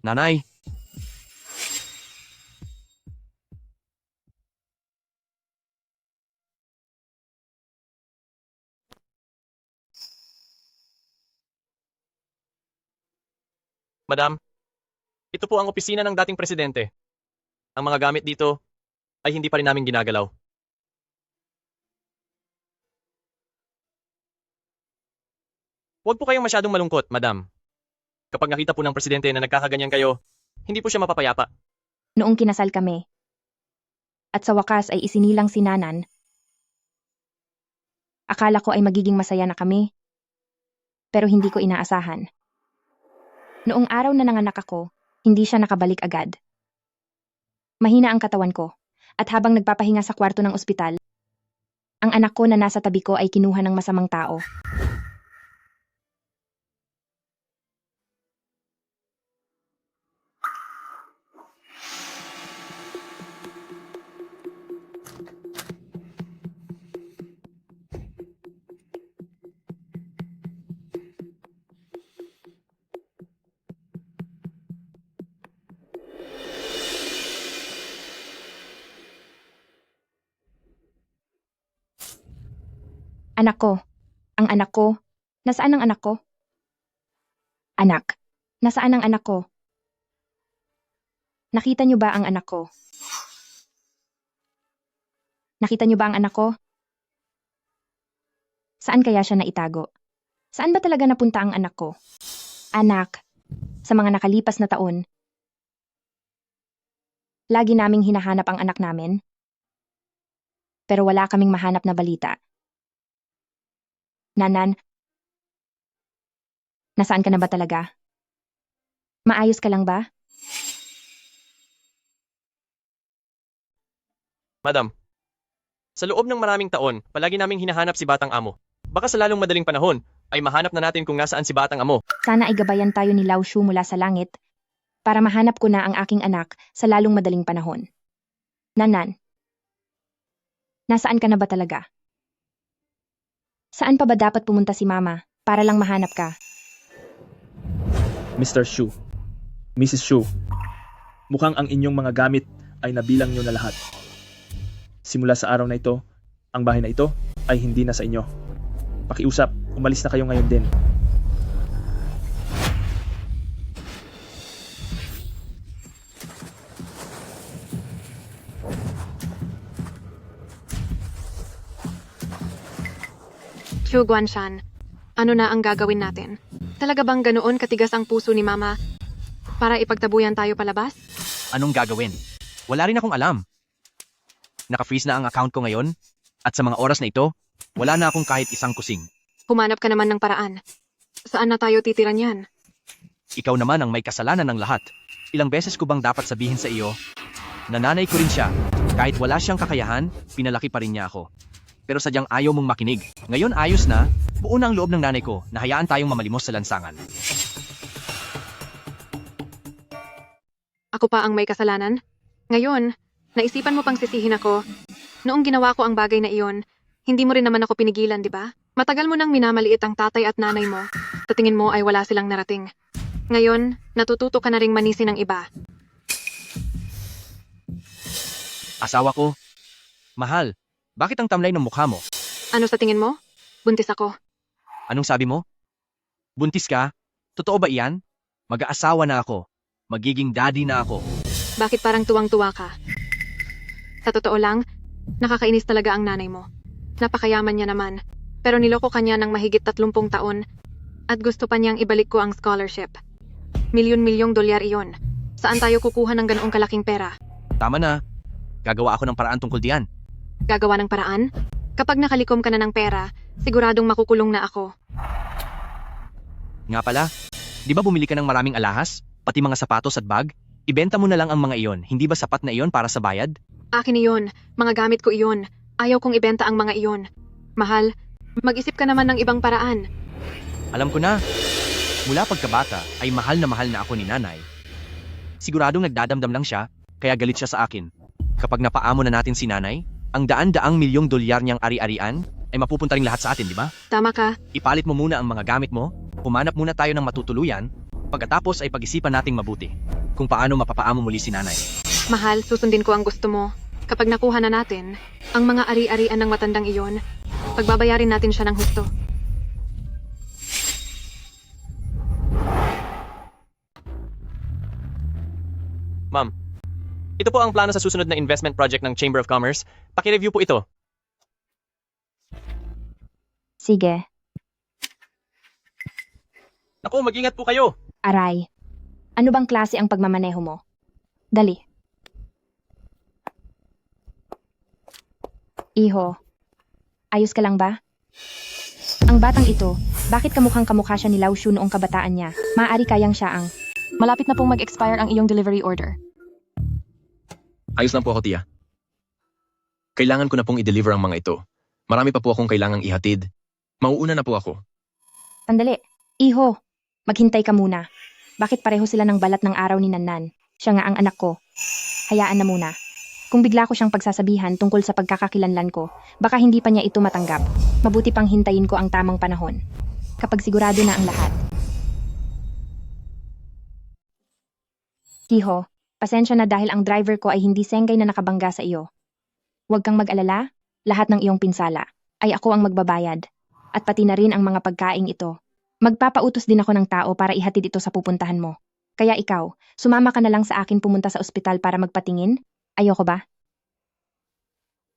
Nanay. Madam, ito po ang opisina ng dating presidente. Ang mga gamit dito ay hindi pa rin namin ginagalaw. Huwag po kayong masyadong malungkot, madam. Kapag nakita po ng presidente na nagkakaganyan kayo, hindi po siya mapapayapa. Noong kinasal kami, at sa wakas ay isinilang si Nanan, akala ko ay magiging masaya na kami, pero hindi ko inaasahan. Noong araw na nanganak ako, hindi siya nakabalik agad. Mahina ang katawan ko, at habang nagpapahinga sa kwarto ng ospital, ang anak ko na nasa tabi ko ay kinuha ng masamang tao. Anak ko. Ang anak ko. Nasaan ang anak ko? Anak. Nasaan ang anak ko? Nakita niyo ba ang anak ko? Nakita niyo ba ang anak ko? Saan kaya siya naitago? Saan ba talaga napunta ang anak ko? Anak. Sa mga nakalipas na taon, lagi naming hinahanap ang anak namin. Pero wala kaming mahanap na balita. Nanan, nasaan ka na ba talaga? Maayos ka lang ba? Madam, sa loob ng maraming taon, palagi naming hinahanap si Batang Amo. Baka sa lalong madaling panahon, ay mahanap na natin kung nasaan si Batang Amo. Sana ay gabayan tayo ni Lao Shu mula sa langit para mahanap ko na ang aking anak sa lalong madaling panahon. Nanan, nasaan ka na ba talaga? Saan pa ba dapat pumunta si Mama para lang mahanap ka? Mr. Shu, Mrs. Shu, mukhang ang inyong mga gamit ay nabilang nyo na lahat. Simula sa araw na ito, ang bahay na ito ay hindi na sa inyo. Pakiusap, umalis na kayo ngayon din. Chu Guanshan, ano na ang gagawin natin? Talaga bang ganoon katigas ang puso ni Mama para ipagtabuyan tayo palabas? Anong gagawin? Wala rin akong alam. Naka-freeze na ang account ko ngayon at sa mga oras na ito, wala na akong kahit isang kusing. Humanap ka naman ng paraan. Saan na tayo titira niyan? Ikaw naman ang may kasalanan ng lahat. Ilang beses ko bang dapat sabihin sa iyo? Nananay ko rin siya. Kahit wala siyang kakayahan, pinalaki pa rin niya ako. Pero sadyang ayaw mong makinig. Ngayon ayos na, buo na ang loob ng nanay ko na hayaan tayong mamalimos sa lansangan. Ako pa ang may kasalanan? Ngayon, naisipan mo pang sisihin ako. Noong ginawa ko ang bagay na iyon, hindi mo rin naman ako pinigilan, di ba? Matagal mo nang minamaliit ang tatay at nanay mo. Sa tingin mo ay wala silang narating. Ngayon, natututo ka na ring manisi ng iba. Asawa ko, mahal, bakit ang tamlay ng mukha mo? Ano sa tingin mo? Buntis ako. Anong sabi mo? Buntis ka? Totoo ba iyan? Mag-aasawa na ako. Magiging daddy na ako. Bakit parang tuwang-tuwa ka? Sa totoo lang, nakakainis talaga ang nanay mo. Napakayaman niya naman. Pero niloko kanya ng mahigit 30 taon at gusto pa niyang ibalik ko ang scholarship. Milyon-milyong dolyar iyon. Saan tayo kukuha ng ganoong kalaking pera? Tama na. Gagawa ako ng paraan tungkol diyan. Gagawa ng paraan? Kapag nakalikom ka na ng pera, siguradong makukulong na ako. Nga pala, di ba bumili ka ng maraming alahas? Pati mga sapatos at bag? Ibenta mo na lang ang mga iyon. Hindi ba sapat na iyon para sa bayad? Akin iyon. Mga gamit ko iyon. Ayaw kong ibenta ang mga iyon. Mahal, mag-isip ka naman ng ibang paraan. Alam ko na. Mula pagkabata ay mahal na ako ni nanay. Siguradong nagdadamdam lang siya, kaya galit siya sa akin. Kapag napaamo na natin si nanay, ang daan-daang milyong dolyar niyang ari-arian ay mapupunta rin lahat sa atin, di ba? Tama ka. Ipalit mo muna ang mga gamit mo, humanap muna tayo ng matutuluyan, pagkatapos ay pag-isipan nating mabuti kung paano mapapaamo muli si nanay. Mahal, susundin ko ang gusto mo. Kapag nakuha na natin ang mga ari-arian ng matandang iyon, pagbabayarin natin siya ng husto. Ma'am, ito po ang plano sa susunod na investment project ng Chamber of Commerce. Paki-review po ito. Sige, Naku, mag-ingat po kayo. aray. Ano bang klase ang pagmamaneho mo? Dali. Iho, ayos ka lang ba? Ang batang ito, bakit kamukha siya ni Lao Shu noong kabataan niya? Maaari kayang siya ang... Malapit na pong mag-expire ang iyong delivery order. Ayos lang po ako, tiya. Kailangan ko na pong i-deliver ang mga ito. Marami pa po akong kailangang ihatid. Mauuna na po ako. Sandali. Iho, maghintay ka muna. Bakit pareho sila ng balat ng araw ni Nanan? Siya nga ang anak ko. Hayaan na muna. Kung bigla ko siyang pagsasabihan tungkol sa pagkakakilanlan ko, baka hindi pa niya ito matanggap. Mabuti pang hintayin ko ang tamang panahon. Kapag sigurado na ang lahat. Iho, pasensya na dahil ang driver ko ay hindi senggay na nakabangga sa iyo. Huwag kang mag-alala, lahat ng iyong pinsala ay ako ang magbabayad. At pati na rin ang mga pagkaing ito. Magpapautos din ako ng tao para ihatid ito sa pupuntahan mo. Kaya ikaw, sumama ka na lang sa akin pumunta sa ospital para magpatingin? Ayoko ba?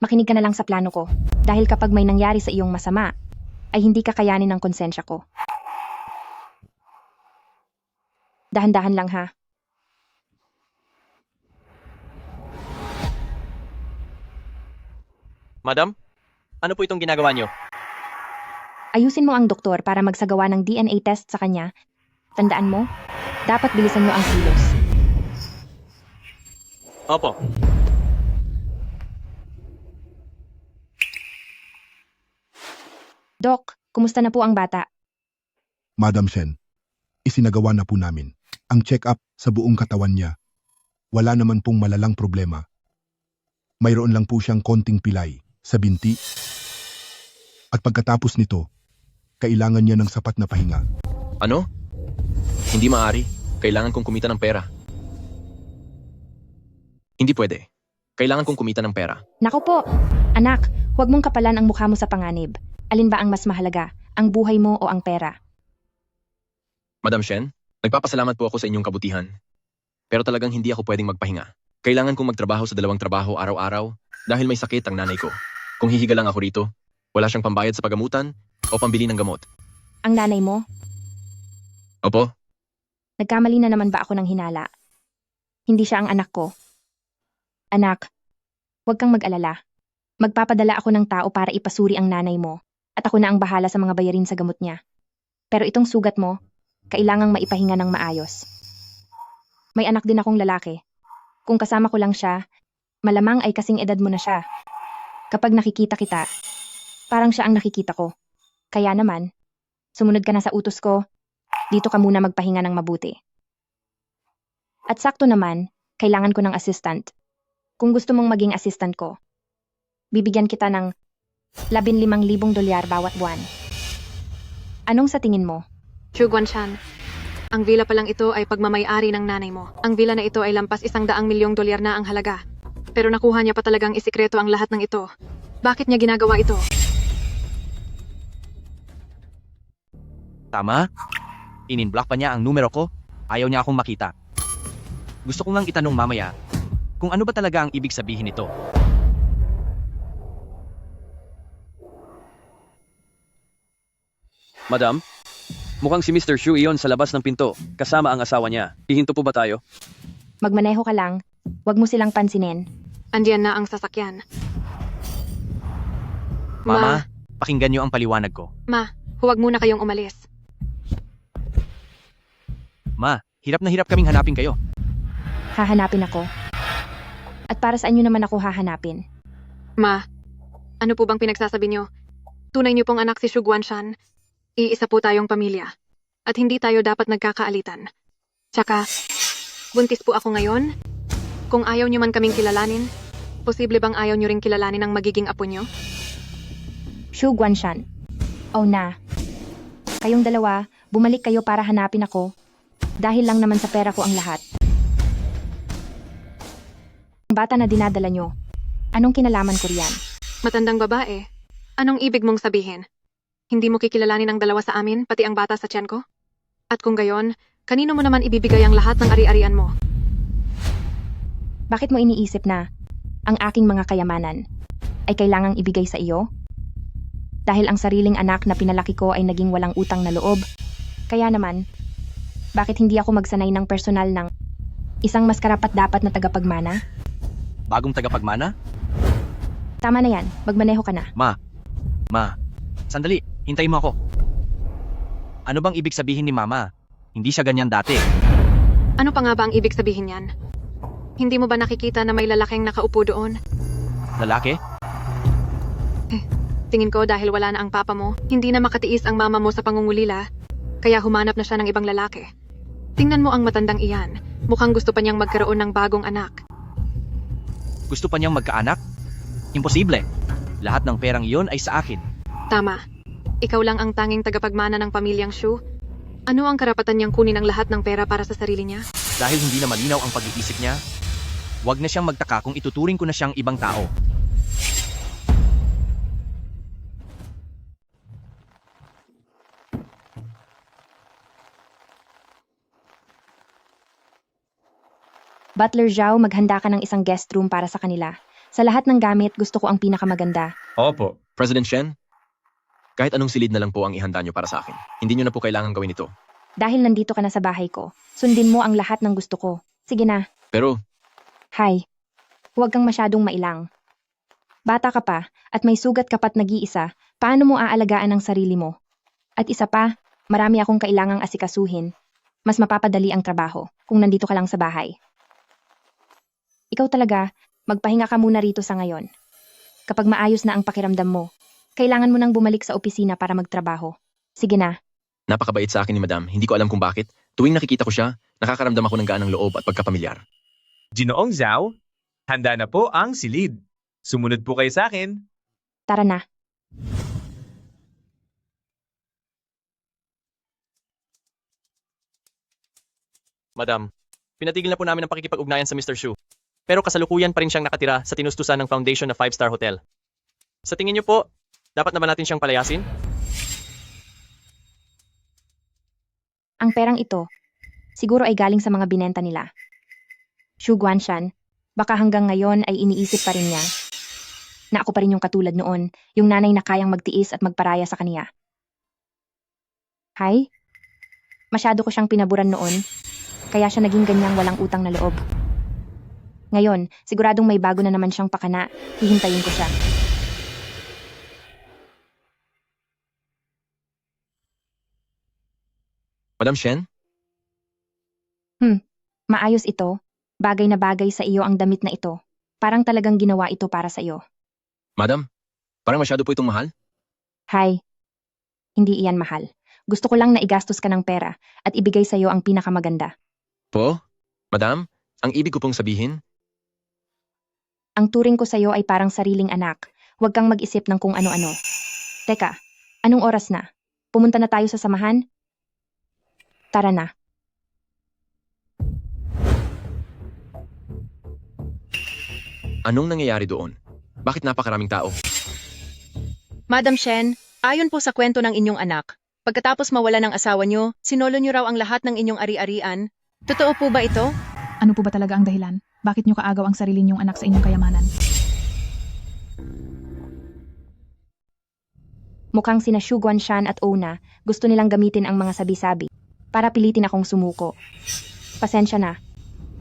Makinig ka na lang sa plano ko. Dahil kapag may nangyari sa iyong masama, ay hindi kakayanin ng konsensya ko. Dahan-dahan lang ha. Madam, ano po itong ginagawa niyo? Ayusin mo ang doktor para magsagawa ng DNA test sa kanya. Tandaan mo, dapat bilisan mo ang kilos. Opo. Dok, kumusta na po ang bata? Madam Shen, isinagawa na po namin ang check-up sa buong katawan niya. Wala naman pong malalang problema. Mayroon lang po siyang konting pilay sa binti. At pagkatapos nito, kailangan niya ng sapat na pahinga. Ano? Hindi maaari. Kailangan kong kumita ng pera. Hindi pwede. Kailangan kong kumita ng pera. Naku po, anak, huwag mong kapalan ang mukha mo sa panganib. Alin ba ang mas mahalaga, ang buhay mo o ang pera? Madam Shen, nagpapasalamat po ako sa inyong kabutihan. Pero talagang hindi ako pwedeng magpahinga. Kailangan kong magtrabaho sa 2 trabaho araw-araw dahil may sakit ang nanay ko. Kung hihiga lang ako rito, wala siyang pambayad sa pagamutan o pambili ng gamot. Ang nanay mo? Opo, Nagkamali na naman ba ako ng hinala? Hindi siya ang anak ko. Anak, huwag kang mag-alala. Magpapadala ako ng tao para ipasuri ang nanay mo at ako na ang bahala sa mga bayarin sa gamot niya. Pero itong sugat mo, kailangang maipahinga ng maayos. May anak din akong lalaki. Kung kasama ko lang siya, malamang ay kasing edad mo na siya. Kapag nakikita kita, parang siya ang nakikita ko. Kaya naman, sumunod ka na sa utos ko, dito ka muna magpahinga ng mabuti. At sakto naman, kailangan ko ng assistant. Kung gusto mong maging assistant ko, bibigyan kita ng 15,000 dolyar bawat buwan. Anong sa tingin mo? Xu Guanshan, ang villa pa lang ito ay pagmamay-ari ng nanay mo. Ang villa na ito ay lampas 100 milyong dolyar na ang halaga. Pero nakuha niya pa talagang isikreto ang lahat ng ito. Bakit niya ginagawa ito? Tama? Ininblock pa niya ang numero ko. Ayaw niya akong makita. Gusto ko ngang itanong mamaya kung ano ba talaga ang ibig sabihin nito. Madam, mukhang si Mr. Xu iyon sa labas ng pinto, kasama ang asawa niya. Hihinto po ba tayo? Magmaneho ka lang. Huwag mo silang pansinin. Andiyan na ang sasakyan. Mama, pakinggan niyo ang paliwanag ko. Ma, huwag muna kayong umalis. Ma, hirap na hirap kaming hanapin kayo. Hahanapin ako. At para saan nyo naman ako hahanapin? Ma, ano po bang pinagsasabi niyo? Tunay niyo pong anak si Xu Guanshan. Iisa po tayong pamilya. At hindi tayo dapat nagkakaalitan. Tsaka, buntis po ako ngayon. Kung ayaw niyo man kaming kilalanin, posible bang ayaw niyo ring kilalanin ang magiging apo niyo? Xu Guanshan. Oh na. Kayong dalawa, bumalik kayo para hanapin ako. Dahil lang naman sa pera ko ang lahat. Ang bata na dinadala nyo, anong kinalaman ko riyan? Matandang babae. Anong ibig mong sabihin? Hindi mo kikilalanin ang dalawa sa amin, pati ang bata sa tiyan ko? At kung gayon, kanino mo naman ibibigay ang lahat ng ari-arian mo? Bakit mo iniisip na ang aking mga kayamanan ay kailangang ibigay sa iyo? Dahil ang sariling anak na pinalaki ko ay naging walang utang na loob. Kaya naman, bakit hindi ako magsanay ng personal ng isang mas karapat-dapat na tagapagmana? Bagong tagapagmana? Tama na yan, magmaneho ka na. Ma, sandali, hintayin mo ako. Ano bang ibig sabihin ni Mama? Hindi siya ganyan dati. Ano pa nga ba ang ibig sabihin yan? Hindi mo ba nakikita na may lalaking nakaupo doon? Lalaki? Tingin ko dahil wala na ang papa mo, hindi na makatiis ang mama mo sa pangungulila, kaya humanap na siya ng ibang lalaki. Tingnan mo ang matandang iyan, mukhang gusto pa niyang magkaroon ng bagong anak. Gusto pa niyang magkaanak? Imposible. Lahat ng perang iyon ay sa akin. Tama. Ikaw lang ang tanging tagapagmana ng pamilyang Xu. Ano ang karapatan niyang kunin ang lahat ng pera para sa sarili niya? Dahil hindi na malinaw ang pag-iisip niya, wag na siyang magtaka kung ituturing ko na siyang ibang tao. Butler Zhao, maghanda ka ng isang guest room para sa kanila. Sa lahat ng gamit, gusto ko ang pinakamaganda. Opo. President Shen, kahit anong silid na lang po ang ihanda nyo para sa akin. Hindi nyo na po kailangan gawin ito. Dahil nandito ka na sa bahay ko, sundin mo ang lahat ng gusto ko. Sige na. Pero, Hi. Huwag kang masyadong mailang. Bata ka pa, at may sugat ka pa't nag-iisa, paano mo aalagaan ang sarili mo? At isa pa, marami akong kailangang asikasuhin. Mas mapapadali ang trabaho kung nandito ka lang sa bahay. Ikaw talaga, magpahinga ka muna rito sa ngayon. Kapag maayos na ang pakiramdam mo, kailangan mo nang bumalik sa opisina para magtrabaho. Sige na. napakabait sa akin ni Madam. Hindi ko alam kung bakit. Tuwing nakikita ko siya, nakakaramdam ako ng gaanang loob at pagkapamilyar. Ginoong Zhao, handa na po ang silid. Sumunod po kayo sa akin. Tara na. Madam, pinatigil na po namin ang pakikipag-ugnayan sa Mr. Shu. Pero kasalukuyan pa rin siyang nakatira sa tinustusan ng foundation na 5-star hotel. Sa tingin niyo po, dapat na ba natin siyang palayasin? Ang perang ito, siguro ay galing sa mga binenta nila. Xu Guanshan, baka hanggang ngayon ay iniisip pa rin niya na ako pa rin yung katulad noon, yung nanay na kayang magtiis at magparaya sa kaniya. Hay? Masyado ko siyang pinaburan noon, kaya siya naging ganyang walang utang na loob. Ngayon, siguradong may bago na naman siyang pakana, hihintayin ko siya. Madam Shen? Maayos ito. Bagay na bagay sa iyo ang damit na ito. Parang talagang ginawa ito para sa iyo. Madam, parang masyado po itong mahal. Hay, hindi iyan mahal. Gusto ko lang na igastos ka ng pera at ibigay sa iyo ang pinakamaganda. Po? Madam, ang ibig ko pong sabihin, Ang turing ko sa iyo ay parang sariling anak. Huwag kang mag-isip ng kung ano-ano. Teka, anong oras na? Pumunta na tayo sa samahan? Tara na. anong nangyayari doon? Bakit napakaraming tao? Madam Shen, ayon po sa kwento ng inyong anak, pagkatapos mawala ng asawa nyo, sinolo nyo raw ang lahat ng inyong ari-arian. Totoo po ba ito? Ano po ba talaga ang dahilan? Bakit nyo kaagaw ang sarili nyong anak sa inyong kayamanan? Mukhang sina Xu Guanshan at Ona gusto nilang gamitin ang mga sabi-sabi para pilitin akong sumuko. Pasensya na.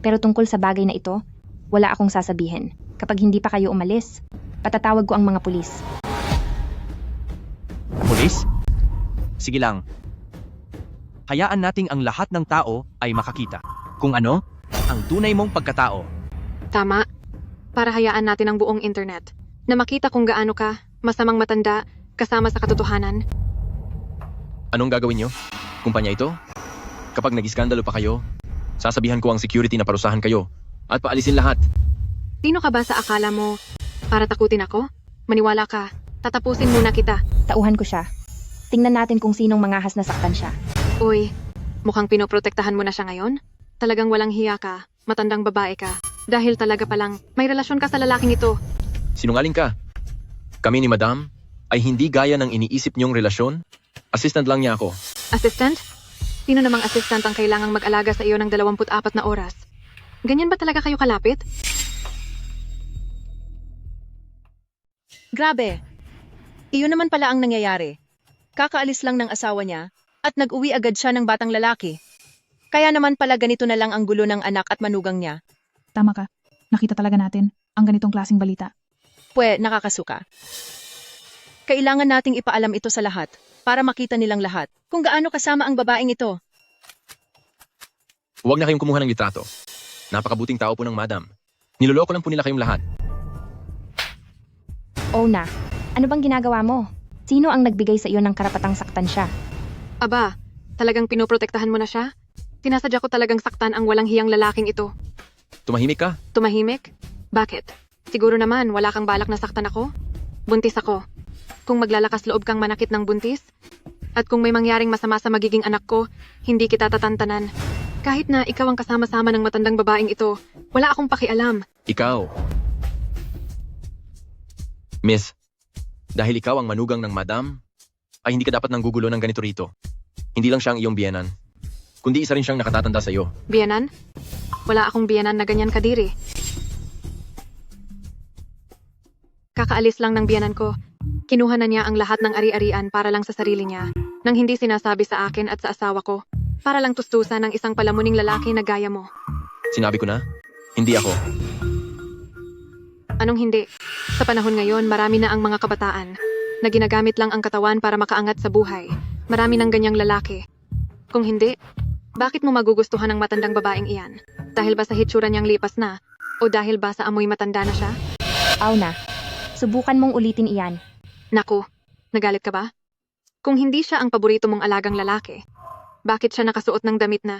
Pero tungkol sa bagay na ito, wala akong sasabihin. Kapag hindi pa kayo umalis, patatawag ko ang mga pulis. Pulis? Sige lang. Hayaan nating ang lahat ng tao ay makakita. Kung ano, ang tunay mong pagkatao. Tama. Para hayaan natin ang buong internet na makita kung gaano ka, masamang matanda, kasama sa katotohanan. Anong gagawin nyo? Kumpanya ito? Kapag nag-iskandalo pa kayo, sasabihan ko ang security na parusahan kayo at paalisin lahat. Sino ka ba sa akala mo para takutin ako? Maniwala ka. Tatapusin muna kita. Tauhan ko siya. Tingnan natin kung sinong mangahas na saktan siya. Uy, mukhang pinoprotektahan mo na siya ngayon? Talagang walang hiya ka. Matandang babae ka. Dahil talaga palang may relasyon ka sa lalaking ito. Sinungaling ka. Kami ni Madam ay hindi gaya ng iniisip niyong relasyon. Assistant lang niya ako. Assistant? Sino namang assistant ang kailangang mag-alaga sa iyo ng 24 na oras? Ganyan ba talaga kayo kalapit? Grabe. Iyon naman pala ang nangyayari. Kakaalis lang ng asawa niya at nag-uwi agad siya ng batang lalaki. Kaya naman pala ganito na lang ang gulo ng anak at manugang niya. Tama ka. Nakita talaga natin ang ganitong klaseng balita. Nakakasuka. Kailangan nating ipaalam ito sa lahat para makita nilang lahat kung gaano kasama ang babaeng ito. Huwag na kayong kumuha ng litrato. Napakabuting tao po ng Madam. Niloloko lang po nila kayong lahat. Ona, ano bang ginagawa mo? Sino ang nagbigay sa iyo ng karapatang saktan siya? Aba, talagang pinoprotektahan mo na siya? Sinasadya ko talagang saktan ang walang hiyang lalaking ito. Tumahimik ka? Tumahimik? Bakit? Siguro naman wala kang balak na saktan ako? Buntis ako. Kung maglalakas loob kang manakit ng buntis, at kung may mangyaring masama sa magiging anak ko, hindi kita tatantanan. Kahit na ikaw ang kasama-sama ng matandang babaeng ito, wala akong pakialam. Ikaw. Miss, dahil ikaw ang manugang ng Madam, ay hindi ka dapat nanggugulo ng ganito rito. Hindi lang siya ang iyong biyenan, kundi isa rin siyang nakatatanda sa iyo. Biyanan? Wala akong biyanan na ganyan kadiri. Kakaalis lang ng biyanan ko. Kinuha na niya ang lahat ng ari-arian para lang sa sarili niya, nang hindi sinasabi sa akin at sa asawa ko, para lang tustusan ng isang palamuning lalaki na gaya mo. Sinabi ko na, hindi ako. Anong hindi? Sa panahon ngayon, marami na ang mga kabataan na ginagamit lang ang katawan para makaangat sa buhay. Marami ng ganyang lalaki. Kung hindi, bakit mo magugustuhan ang matandang babaeng iyan? Dahil ba sa hitsura niyang lipas na? O dahil ba sa amoy matanda na siya? Aw na, subukan mong ulitin iyan. Naku, nagalit ka ba? Kung hindi siya ang paborito mong alagang lalaki, bakit siya nakasuot ng damit na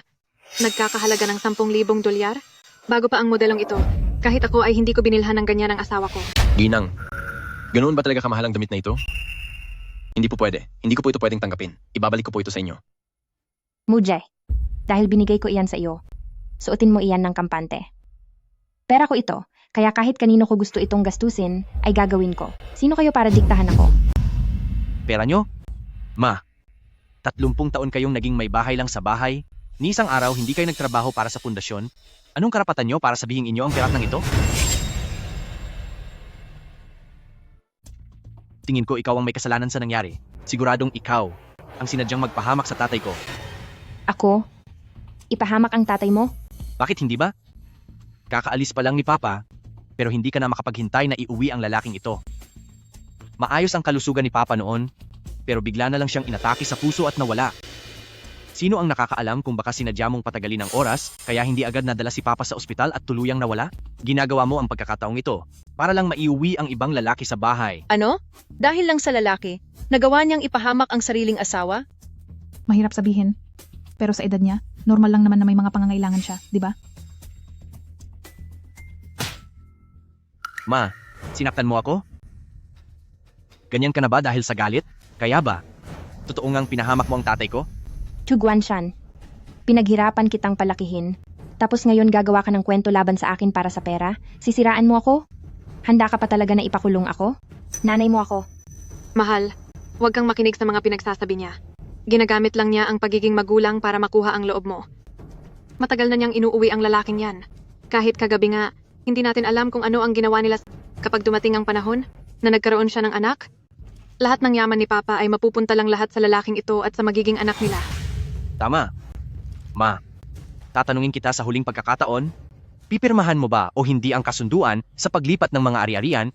nagkakahalaga ng 10,000 dolyar? Bago pa ang modelong ito, kahit ako ay hindi ko binilhan ng ganyan ang asawa ko. Ginang, ganoon ba talaga kamahal ang damit na ito? Hindi po pwede. Hindi ko po ito pwedeng tanggapin. Ibabalik ko po ito sa inyo. Mujay, dahil binigay ko iyan sa iyo, suotin mo iyan ng kampante. Pera ko ito, kaya kahit kanino ko gusto itong gastusin, ay gagawin ko. Sino kayo para diktahan ako? Pera nyo? Ma, 30 taon kayong naging may bahay lang sa bahay. Ni isang araw hindi kayo nagtrabaho para sa pundasyon. Anong karapatan nyo para sabihin inyo ang perat ng ito? Tingin ko ikaw ang may kasalanan sa nangyari. Siguradong ikaw ang sinadyang magpahamak sa tatay ko. Ako? Ipahamak ang tatay mo? Bakit hindi ba? Kakaalis pa lang ni Papa, pero hindi ka na makapaghintay na iuwi ang lalaking ito. Maayos ang kalusugan ni Papa noon, pero bigla na lang siyang inatake sa puso at nawala. Sino ang nakakaalam kung baka sinadya mong patagalin ang oras, kaya hindi agad nadala si Papa sa ospital at tuluyang nawala? Ginagawa mo ang pagkakataong ito para lang maiuwi ang ibang lalaki sa bahay. Ano? Dahil lang sa lalaki, nagawa niyang ipahamak ang sariling asawa? Mahirap sabihin. Pero sa edad niya, normal lang naman na may mga pangangailangan siya, di ba? Ma, sinaktan mo ako? Ganyan ka na ba dahil sa galit? Kaya ba? Totoo ngang pinahamak mo ang tatay ko? Chu Guanshan, pinaghirapan kitang palakihin, tapos ngayon gagawa ka ng kwento laban sa akin para sa pera? Sisiraan mo ako? Handa ka pa talaga na ipakulong ako? Nanay mo ako. Mahal, huwag kang makinig sa mga pinagsasabi niya. Ginagamit lang niya ang pagiging magulang para makuha ang loob mo. Matagal na niyang inuuwi ang lalaking yan. Kahit kagabi nga, hindi natin alam kung ano ang ginawa nila kapag dumating ang panahon na nagkaroon siya ng anak. Lahat ng yaman ni Papa ay mapupunta lang lahat sa lalaking ito at sa magiging anak nila. Tama. Ma, tatanungin kita sa huling pagkakataon, pipirmahan mo ba o hindi ang kasunduan sa paglipat ng mga ari-arian?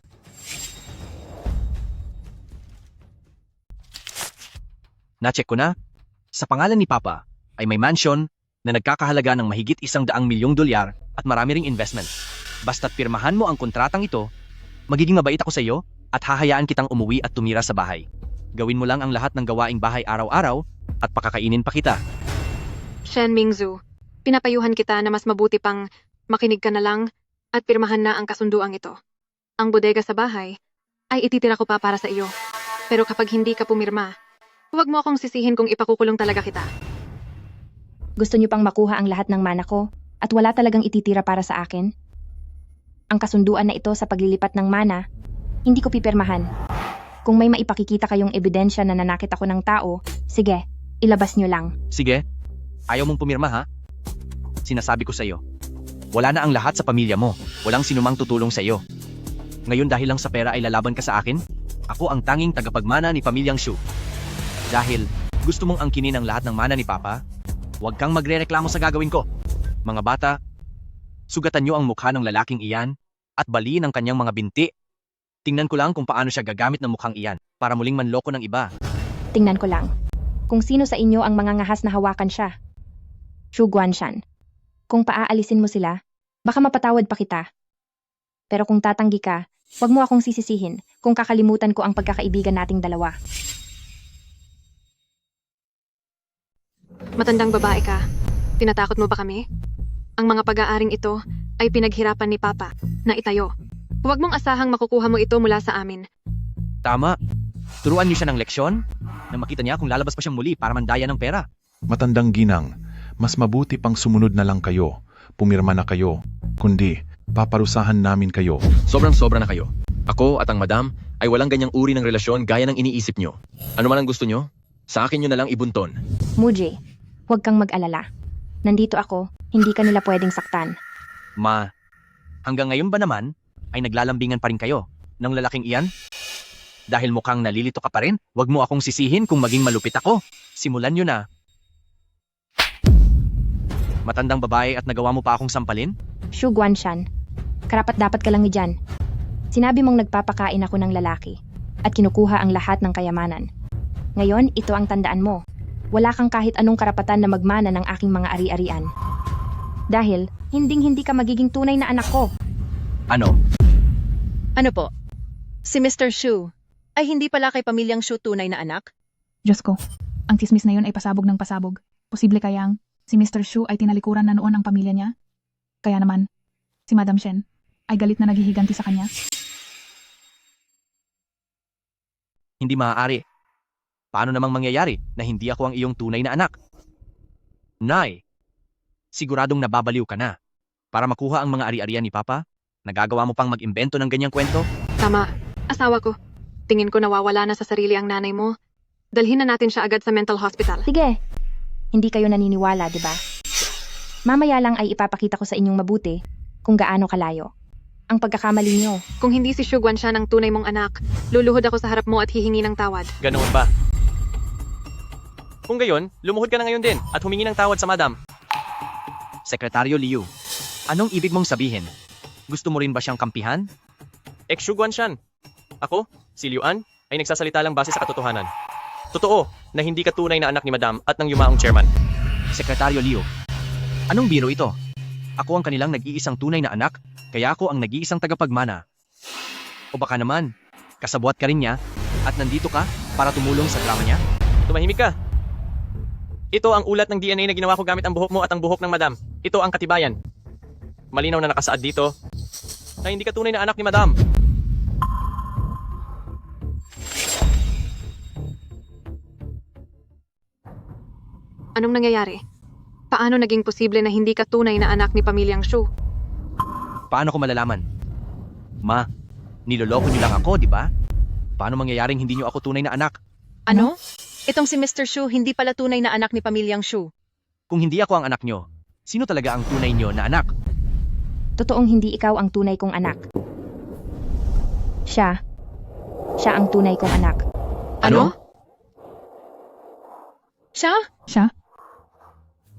Nacheck ko na. Sa pangalan ni Papa ay may mansion na nagkakahalaga ng mahigit 100 milyong dolyar at marami ring investment. Basta't pirmahan mo ang kontratang ito, magiging mabait ako sa iyo at hahayaan kitang umuwi at tumira sa bahay. Gawin mo lang ang lahat ng gawaing bahay araw-araw at pakakainin pa kita. Shen Mingzu, pinapayuhan kita na mas mabuti pang makinig ka na lang at pirmahan na ang kasunduang ito. Ang bodega sa bahay ay ititira ko pa para sa iyo. Pero kapag hindi ka pumirma, huwag mo akong sisihin kung ipakukulong talaga kita. Gusto niyo pang makuha ang lahat ng mana ko at wala talagang ititira para sa akin? Ang kasunduan na ito sa paglilipat ng mana, hindi ko pipirmahan. Kung may maipakikita kayong ebidensya na nanakit ako ng tao, sige, ilabas niyo lang. Sige, ayaw mong pumirma ha? Sinasabi ko sa iyo, wala na ang lahat sa pamilya mo. Walang sinumang tutulong sa iyo. Ngayon dahil lang sa pera ay lalaban ka sa akin? Ako ang tanging tagapagmana ni Pamilyang Shu. Dahil gusto mong angkinin ang lahat ng mana ni Papa, huwag kang magrereklamo sa gagawin ko. Mga bata, sugatan niyo ang mukha ng lalaking iyan at baliin ang kanyang mga binti. Tingnan ko lang kung paano siya gagamit ng mukhang iyan para muling manloko ng iba. Tingnan ko lang. Kung sino sa inyo ang mga ngahas na hawakan siya. Chu Guanshan, kung paaalisin mo sila, baka mapatawad pa kita. Pero kung tatanggi ka, huwag mo akong sisisihin kung kakalimutan ko ang pagkakaibigan nating dalawa. Matandang babae ka. Tinatakot mo ba kami? Ang mga pag-aaring ito ay pinaghirapan ni Papa na itayo. Huwag mong asahang makukuha mo ito mula sa amin. Tama. Turuan niyo siya ng leksyon na makita niya kung lalabas pa siyang muli para mandaya ng pera. Matandang ginang, mas mabuti pang sumunod na lang kayo. Pumirma na kayo. Kundi, paparusahan namin kayo. Sobrang-sobra na kayo. Ako at ang madam ay walang ganyang uri ng relasyon gaya ng iniisip nyo. Ano man ang gusto nyo, sa akin nyo na lang ibunton. Muji, huwag kang mag-alala. Nandito ako Hindi ka nila pwedeng saktan. Ma, hanggang ngayon ba naman ay naglalambingan pa rin kayo ng lalaking iyan? Dahil mukhang nalilito ka pa rin, wag mo akong sisihin kung maging malupit ako. Simulan nyo na. Matandang babae at nagawa mo pa akong sampalin? Shu Guanshan, karapat-dapat ka lang ni Jan. Sinabi mong nagpapakain ako ng lalaki at kinukuha ang lahat ng kayamanan. Ngayon, ito ang tandaan mo. Wala kang kahit anong karapatan na magmana ng aking mga ari-arian. Dahil, hinding-hindi ka magiging tunay na anak ko. Ano? Ano po? Si Mr. Shu ay hindi pala kay pamilyang Shu tunay na anak? Diyos ko, ang tismis na yun ay pasabog ng pasabog. Posible kayang si Mr. Shu ay tinalikuran na noon ang pamilya niya? Kaya naman, si Madam Shen ay galit na naghihiganti sa kanya? Hindi maaari. Paano namang mangyayari na hindi ako ang iyong tunay na anak? Nay, siguradong nababaliw ka na. Para makuha ang mga ari-arian ni Papa, nagagawa mo pang mag-imbento ng ganyang kwento? Tama, asawa ko. Tingin ko nawawala na sa sarili ang nanay mo. Dalhin na natin siya agad sa mental hospital. Sige, hindi kayo naniniwala, di ba? Mamaya lang ay ipapakita ko sa inyong mabuti kung gaano kalayo ang pagkakamali niyo. Kung hindi si Shu Guanshan ang tunay mong anak, luluhod ako sa harap mo at hihingi ng tawad. Ganoon ba? Kung gayon, lumuhod ka na ngayon din at humingi ng tawad sa madam. Sekretaryo Liu, anong ibig mong sabihin? Gusto mo rin ba siyang kampihan? Ex-Shu Guanshan. Ako, si Liu An, ay nagsasalita lang base sa katotohanan. Totoo na hindi ka tunay na anak ni madam at ng yumaong chairman. Sekretaryo Liu, anong biro ito? Ako ang kanilang nag-iisang tunay na anak, kaya ako ang nag-iisang tagapagmana. O baka naman, kasabwat ka rin niya at nandito ka para tumulong sa drama niya? Tumahimik ka. Ito ang ulat ng DNA na ginawa ko gamit ang buhok mo at ang buhok ng madam. Ito ang katibayan. Malinaw na nakasaad dito na hindi ka tunay na anak ni madam. Anong nangyayari? Paano naging posible na hindi ka tunay na anak ni pamilyang Shu? Paano ko malalaman? Ma, niloloko niyo lang ako, di ba? Paano mangyayaring hindi niyo ako tunay na anak? Ano? Itong si Mr. Shu hindi pala tunay na anak ni pamilyang Shu. Kung hindi ako ang anak niyo, sino talaga ang tunay niyo na anak? Totoong hindi ikaw ang tunay kong anak. Siya ang tunay kong anak. Ano? Siya?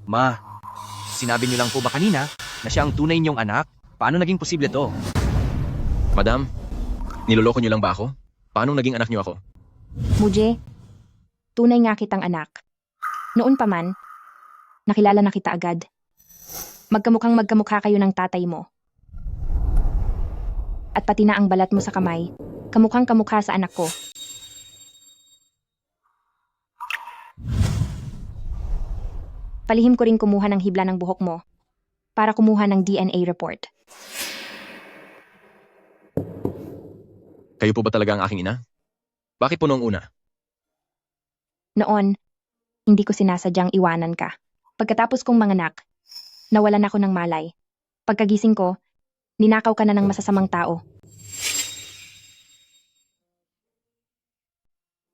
Ma, sinabi niyo lang po ba kanina na siya ang tunay niyong anak? Paano naging posible to? Madam, niloloko niyo lang ba ako? Paano naging anak niyo ako? Muje, tunay nga kitang anak. Noon pa man, nakilala na kita agad. Magkamukha kayo ng tatay mo. At pati na ang balat mo sa kamay, kamukhang kamukha sa anak ko. Palihim ko rin kumuha ng hibla ng buhok mo para kumuha ng DNA report. Kayo po ba talaga ang aking ina? Bakit po noong una? Noon, hindi ko sinasadyang iwanan ka. Pagkatapos kong manganak, nawalan ako ng malay. Pagkagising ko, ninakaw ka na ng masasamang tao.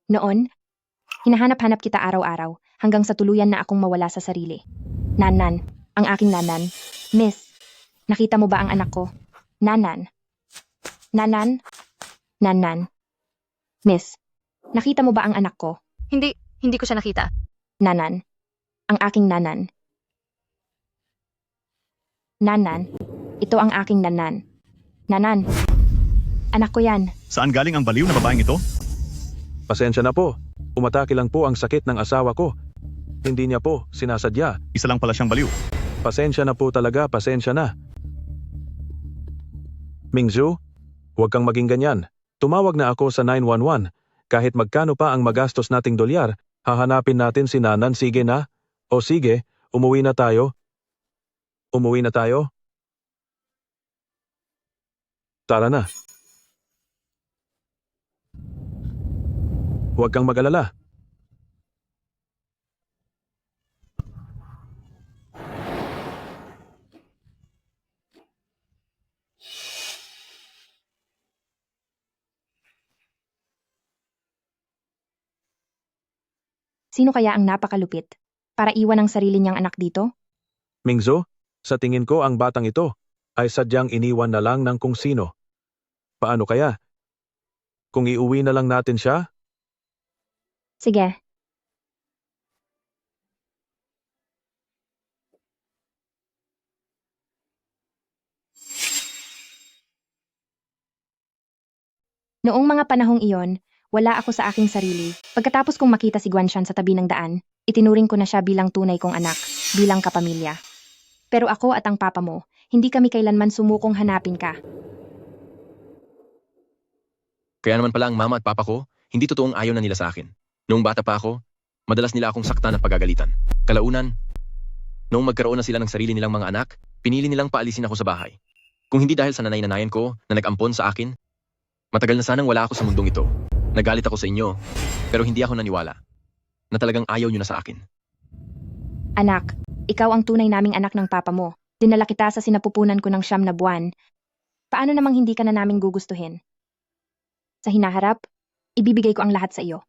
Noon, hinahanap-hanap kita araw-araw hanggang sa tuluyan na akong mawala sa sarili. Nanan, ang aking nanan. Miss, nakita mo ba ang anak ko? Nanan. Nanan? Nanan. Miss, nakita mo ba ang anak ko? Hindi ko siya nakita. Nanan. Ang aking nanan. Nanan. Ito ang aking nanan. Nanan. Anak ko yan. Saan galing ang baliw na babaeng ito? Pasensya na po. Umatake lang po ang sakit ng asawa ko. Hindi niya po sinasadya. Isa lang pala siyang baliw. Pasensya na po talaga, pasensya na. Mingzhu, huwag kang maging ganyan. Tumawag na ako sa 911. Kahit magkano pa ang magastos nating dolyar, hahanapin natin si Nanan. Sige na. O sige, umuwi na tayo. Umuwi na tayo. Tara na. Huwag kang mag-alala. Sino kaya ang napakalupit para iwan ang sarili niyang anak dito? Mingzhu, Sa tingin ko ang batang ito ay sadyang iniwan na lang ng kung sino. Paano kaya? Kung iuwi na lang natin siya? Sige. Noong mga panahong iyon, wala ako sa aking sarili. Pagkatapos kong makita si Guanshan sa tabi ng daan, itinuring ko na siya bilang tunay kong anak, bilang kapamilya. Pero ako at ang papa mo, hindi kami kailanman sumukong hanapin ka. Kaya naman pala ang mama at papa ko, hindi totoong ayaw na nila sa akin. Noong bata pa ako, madalas nila akong saktan at pagagalitan. Kalaunan, noong magkaroon na sila ng sarili nilang mga anak, pinili nilang paalisin ako sa bahay. Kung hindi dahil sa nanay-nanayan ko na nag-ampon sa akin, matagal na sanang wala ako sa mundong ito. Nagalit ako sa inyo, pero hindi ako naniwala na talagang ayaw nyo na sa akin. Anak, ikaw ang tunay naming anak ng papa mo. Dinala kita sa sinapupunan ko ng 9 na buwan. Paano namang hindi ka na naming gugustuhin? Sa hinaharap, ibibigay ko ang lahat sa iyo.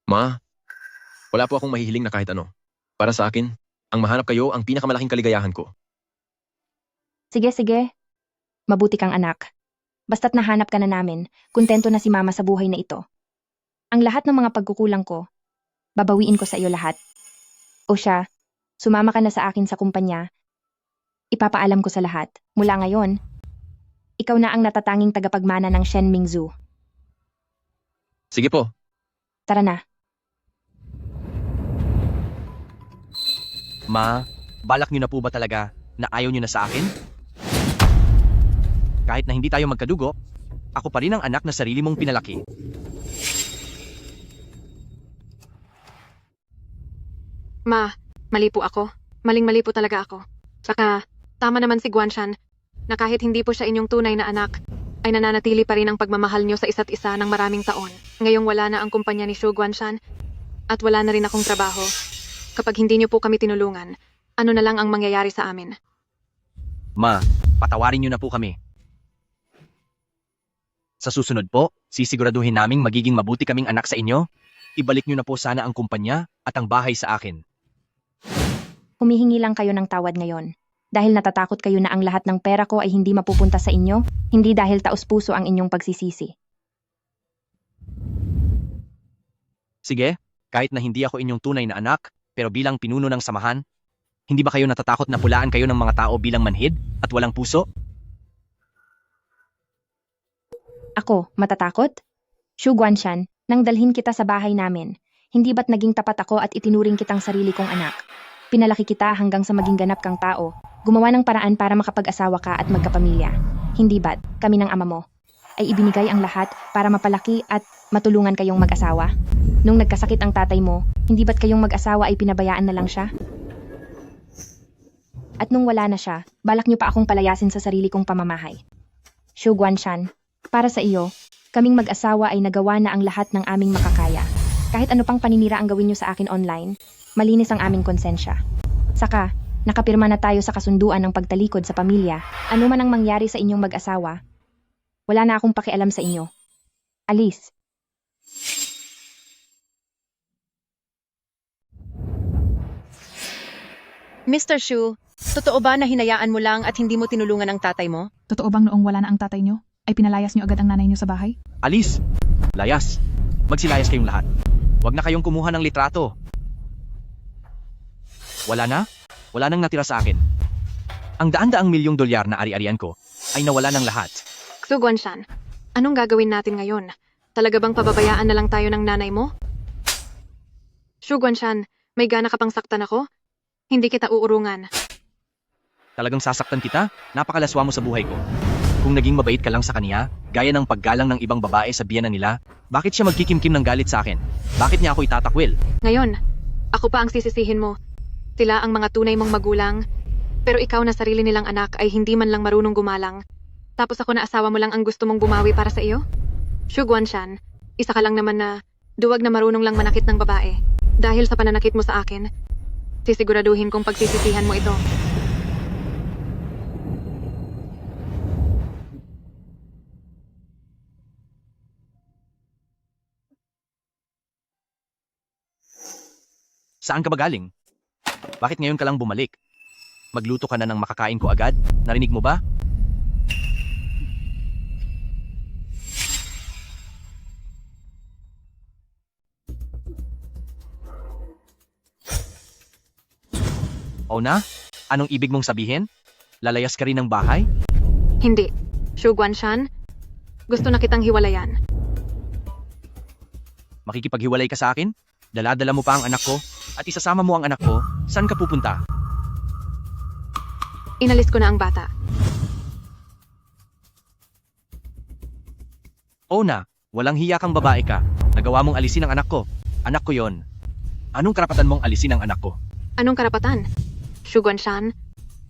Ma, wala po akong mahihiling na kahit ano. Para sa akin, ang mahanap kayo ang pinakamalaking kaligayahan ko. Sige, sige. Mabuti kang anak. Basta't nahanap ka na namin, kontento na si mama sa buhay na ito. Ang lahat ng mga pagkukulang ko, babawiin ko sa iyo lahat. O siya, sumama ka na sa akin sa kumpanya. Ipapaalam ko sa lahat. Mula ngayon, ikaw na ang natatanging tagapagmana ng Shen Mingzhu. Sige po. Tara na. Ma, balak niyo na po ba talaga na ayaw niyo na sa akin? Kahit na hindi tayo magkadugo, ako pa rin ang anak na sarili mong pinalaki. Ma, mali po ako. Maling-mali po talaga ako. Saka, tama naman si Guanshan na kahit hindi po siya inyong tunay na anak, ay nananatili pa rin ang pagmamahal nyo sa isa't isa ng maraming taon. Ngayong wala na ang kumpanya ni Shu Guanshan at wala na rin akong trabaho. Kapag hindi nyo po kami tinulungan, ano na lang ang mangyayari sa amin? Ma, patawarin niyo na po kami. Sa susunod po, sisiguraduhin naming magiging mabuti kaming anak sa inyo. Ibalik niyo na po sana ang kumpanya at ang bahay sa akin. Humihingi lang kayo ng tawad ngayon. Dahil natatakot kayo na ang lahat ng pera ko ay hindi mapupunta sa inyo, hindi dahil taos-puso ang inyong pagsisisi. Sige, kahit na hindi ako inyong tunay na anak, pero bilang pinuno ng samahan, hindi ba kayo natatakot na pulaan kayo ng mga tao bilang manhid at walang puso? Ako, matatakot? Shu Guanshan, nang dalhin kita sa bahay namin, hindi ba't naging tapat ako at itinuring kitang sarili kong anak? Pinalaki kita hanggang sa maging ganap kang tao, gumawa ng paraan para makapag-asawa ka at magkapamilya. Hindi ba't kami ng ama mo ay ibinigay ang lahat para mapalaki at matulungan kayong mag-asawa? Nung nagkasakit ang tatay mo, hindi ba't kayong mag-asawa ay pinabayaan na lang siya? At nung wala na siya, balak niyo pa akong palayasin sa sarili kong pamamahay. Shu Guanshan, para sa iyo, kaming mag-asawa ay nagawa na ang lahat ng aming makakaya. Kahit ano pang paninira ang gawin niyo sa akin online, malinis ang aming konsensya. Saka, nakapirma na tayo sa kasunduan ng pagtalikod sa pamilya. Ano man ang mangyari sa inyong mag-asawa, wala na akong pakialam sa inyo. Alis. Mr. Shu, totoo ba na hinayaan mo lang at hindi mo tinulungan ang tatay mo? Totoo bang noong wala na ang tatay nyo, ay pinalayas nyo agad ang nanay nyo sa bahay? Alis! Layas! Magsilayas kayong lahat. Huwag na kayong kumuha ng litrato. Wala na? Wala nang natira sa akin. Ang daan-daang milyong dolyar na ari-arian ko ay nawala ng lahat. Xu Guanshan, anong gagawin natin ngayon? Talaga bang pababayaan na lang tayo ng nanay mo? Xu Guanshan, may gana ka pang saktan ako? Hindi kita uurungan. Talagang sasaktan kita? Napakalaswa mo sa buhay ko. Kung naging mabait ka lang sa kaniya, gaya ng paggalang ng ibang babae sa biyenan nila, bakit siya magkikimkim ng galit sa akin? Bakit niya ako itatakwil? Ngayon, ako pa ang sisisihin mo. Sila ang mga tunay mong magulang, pero ikaw na sarili nilang anak ay hindi man lang marunong gumalang. Tapos ako na asawa mo lang ang gusto mong bumawi para sa iyo? Xu Guanshan, isa ka lang naman na duwag na marunong lang manakit ng babae. Dahil sa pananakit mo sa akin, sisiguraduhin kong pagsisisihan mo ito. Saan ka ba galing? Bakit ngayon ka lang bumalik? Magluto ka na ng makakain ko agad? Narinig mo ba? O na? Anong ibig mong sabihin? Lalayas ka rin ng bahay? Hindi. Shu Guanshan, gusto na kitang hiwalayan. Makikipaghiwalay ka sa akin? Dala-dala mo pa ang anak ko? At isasama mo ang anak ko? Saan ka pupunta? Inalis ko na ang bata. O na, walang hiya kang babae ka. Nagawa mong alisin ang anak ko. Anak ko yon. Anong karapatan mong alisin ang anak ko? Anong karapatan? Shu Guanshan,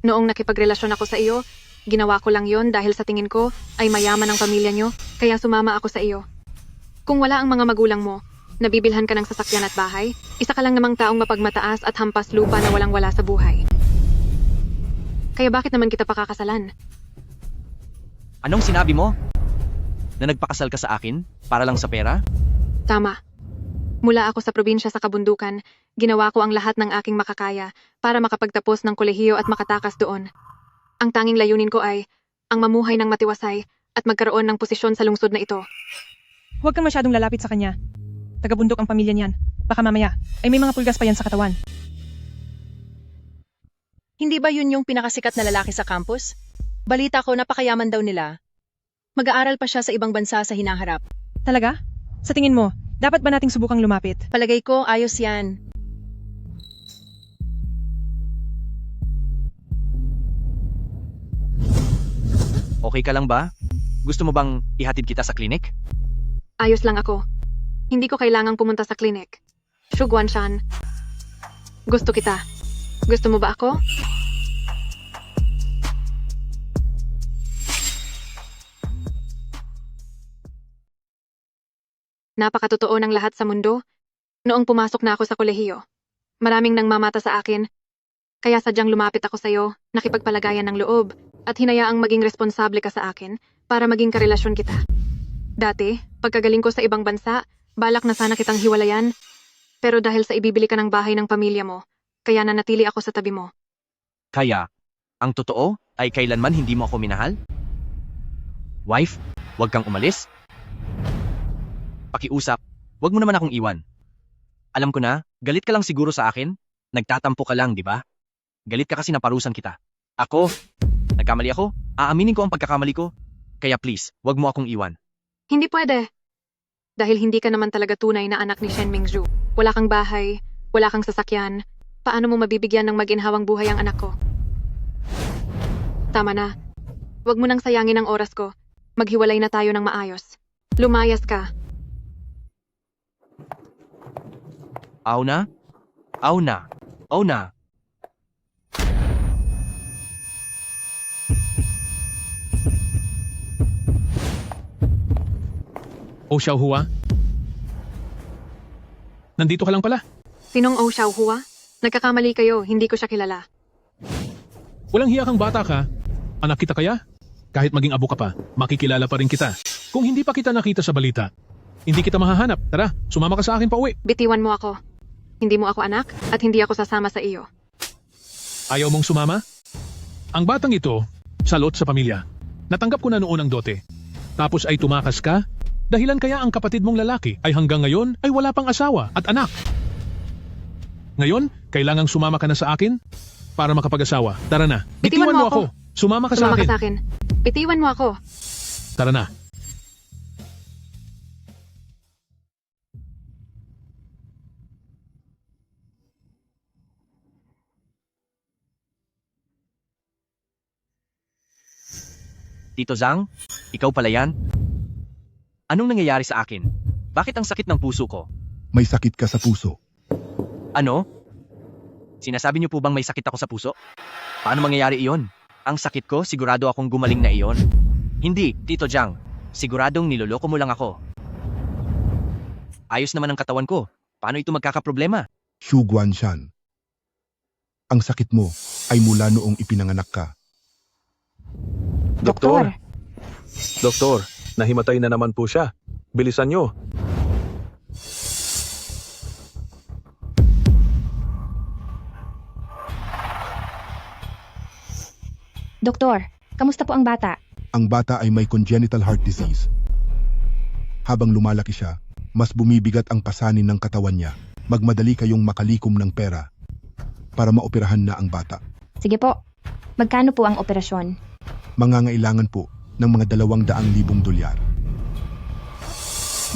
noong nakipagrelasyon ako sa iyo, ginawa ko lang yon dahil sa tingin ko ay mayaman ang pamilya nyo, kaya sumama ako sa iyo. Kung wala ang mga magulang mo, nabibilhan ka ng sasakyan at bahay, isa ka lang namang taong mapagmataas at hampas lupa na walang-wala sa buhay. Kaya bakit naman kita pakakasalan? Anong sinabi mo? Na nagpakasal ka sa akin? Para lang sa pera? Tama. Mula ako sa probinsya sa kabundukan, ginawa ko ang lahat ng aking makakaya para makapagtapos ng kolehiyo at makatakas doon. Ang tanging layunin ko ay ang mamuhay ng matiwasay at magkaroon ng posisyon sa lungsod na ito. Huwag kang masyadong lalapit sa kanya. Tagabundok ang pamilya niyan. Baka mamaya ay may mga pulgas pa yan sa katawan. Hindi ba yun yung pinakasikat na lalaki sa campus? Balita ko napakayaman daw nila. Mag-aaral pa siya sa ibang bansa sa hinaharap. Talaga? Sa tingin mo, dapat ba nating subukang lumapit? Palagay ko, ayos yan. Okay ka lang ba? Gusto mo bang ihatid kita sa klinik? Ayos lang ako. Hindi ko kailangang pumunta sa klinik. Shu Guanshan, gusto kita. Gusto mo ba ako? Napakatotoo ng lahat sa mundo. Noong pumasok na ako sa kolehiyo, maraming nang mamata sa akin. Kaya sadyang lumapit ako sa'yo, nakipagpalagayan ng loob, at hinayaang maging responsable ka sa akin para maging karelasyon kita. Dati, pagkagaling ko sa ibang bansa, balak na sana kitang hiwalayan. Pero dahil sa ibibili ka ng bahay ng pamilya mo, kaya nanatili ako sa tabi mo. Kaya, ang totoo ay kailanman hindi mo ako minahal? Wife, huwag kang umalis. Pakiusap, huwag mo naman akong iwan. Alam ko na, galit ka lang siguro sa akin. Nagtatampo ka lang, di ba? Galit ka kasi naparusan kita. Ako, nagkamali ako. Aaminin ko ang pagkakamali ko. Kaya please, huwag mo akong iwan. Hindi pwede. Dahil hindi ka naman talaga tunay na anak ni Shen Mingzhu. Wala kang bahay, wala kang sasakyan. Paano mo mabibigyan ng maginhawang buhay ang anak ko? Tama na. Huwag mo nang sayangin ang oras ko. Maghiwalay na tayo ng maayos. Lumayas ka. Aw na? Aw na? Aw na? Oh Xiaohua? Nandito ka lang pala. Sinong Oh Xiaohua? Nagkakamali kayo, hindi ko siya kilala. Walang hiya kang bata ka. Anak kita kaya? Kahit maging abo ka pa, makikilala pa rin kita. Kung hindi pa kita nakita sa balita, hindi kita mahahanap. Tara, sumama ka sa akin pa uwi. Bitiwan mo ako. Hindi mo ako anak at hindi ako sasama sa iyo. Ayaw mong sumama? Ang batang ito, salot sa pamilya. Natanggap ko na noon ang dote. Tapos ay tumakas ka? Dahilan kaya ang kapatid mong lalaki ay hanggang ngayon ay wala pang asawa at anak. Ngayon, kailangang sumama ka na sa akin para makapag-asawa. Tara na, bitiwan mo ako. Sumama ka sa akin. Bitiwan mo ako. Tara na. Tito Zhang, ikaw pala yan? Anong nangyayari sa akin? Bakit ang sakit ng puso ko? May sakit ka sa puso. Ano? Sinasabi niyo po bang may sakit ako sa puso? Paano mangyayari iyon? Ang sakit ko, sigurado akong gumaling na iyon. Hindi, Tito Zhang. Siguradong niloloko mo lang ako. Ayos naman ang katawan ko. Paano ito magkakaproblema? Shu Guanshan. Ang sakit mo ay mula noong ipinanganak ka. Doktor! Doktor, nahimatay na naman po siya. Bilisan nyo. Doktor, kamusta po ang bata? Ang bata ay may congenital heart disease. Habang lumalaki siya, mas bumibigat ang pasanin ng katawan niya. Magmadali kayong makalikom ng pera para maoperahan na ang bata. Sige po. Magkano po ang operasyon? Mangangailangan po ng mga 200,000 dolyar.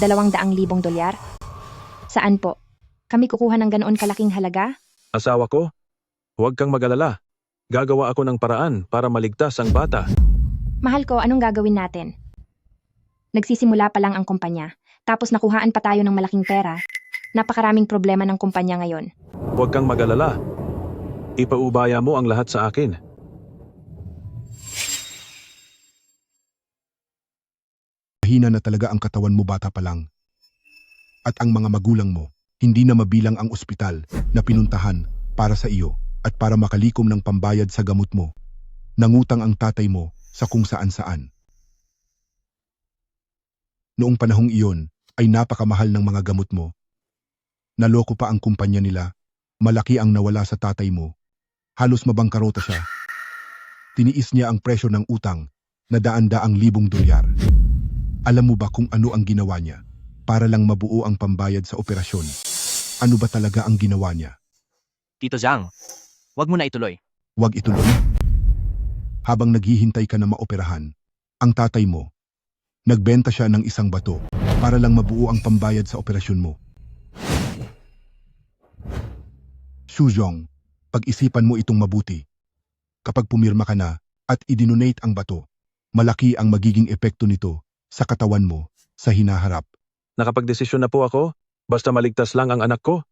200,000 dolyar? Saan po? Kami kukuha ng ganoon kalaking halaga? Asawa ko, huwag kang mag-alala. Gagawa ako ng paraan para maligtas ang bata. Mahal ko, anong gagawin natin? Nagsisimula pa lang ang kumpanya, tapos nakuhaan pa tayo ng malaking pera. Napakaraming problema ng kumpanya ngayon. Huwag kang mag-alala. Ipaubaya mo ang lahat sa akin. Mahina na talaga ang katawan mo bata pa lang. At ang mga magulang mo, hindi na mabilang ang ospital na pinuntahan para sa iyo at para makalikom ng pambayad sa gamot mo. Nangutang ang tatay mo sa kung saan-saan. Noong panahong iyon ay napakamahal ng mga gamot mo. Naloko pa ang kumpanya nila. Malaki ang nawala sa tatay mo. Halos mabangkarota siya. Tiniis niya ang presyo ng utang na daan-daang libong dolyar. Alam mo ba kung ano ang ginawa niya para lang mabuo ang pambayad sa operasyon? Ano ba talaga ang ginawa niya? Tito Zhang, wag mo na ituloy. Huwag ituloy. Habang naghihintay ka na maoperahan, ang tatay mo, nagbenta siya ng isang bato para lang mabuo ang pambayad sa operasyon mo. Shuzhong, pag-isipan mo itong mabuti. Kapag pumirma ka na at idinonate ang bato, malaki ang magiging epekto nito sa katawan mo sa hinaharap. Nakapagdesisyon na po ako. Basta maligtas lang ang anak ko.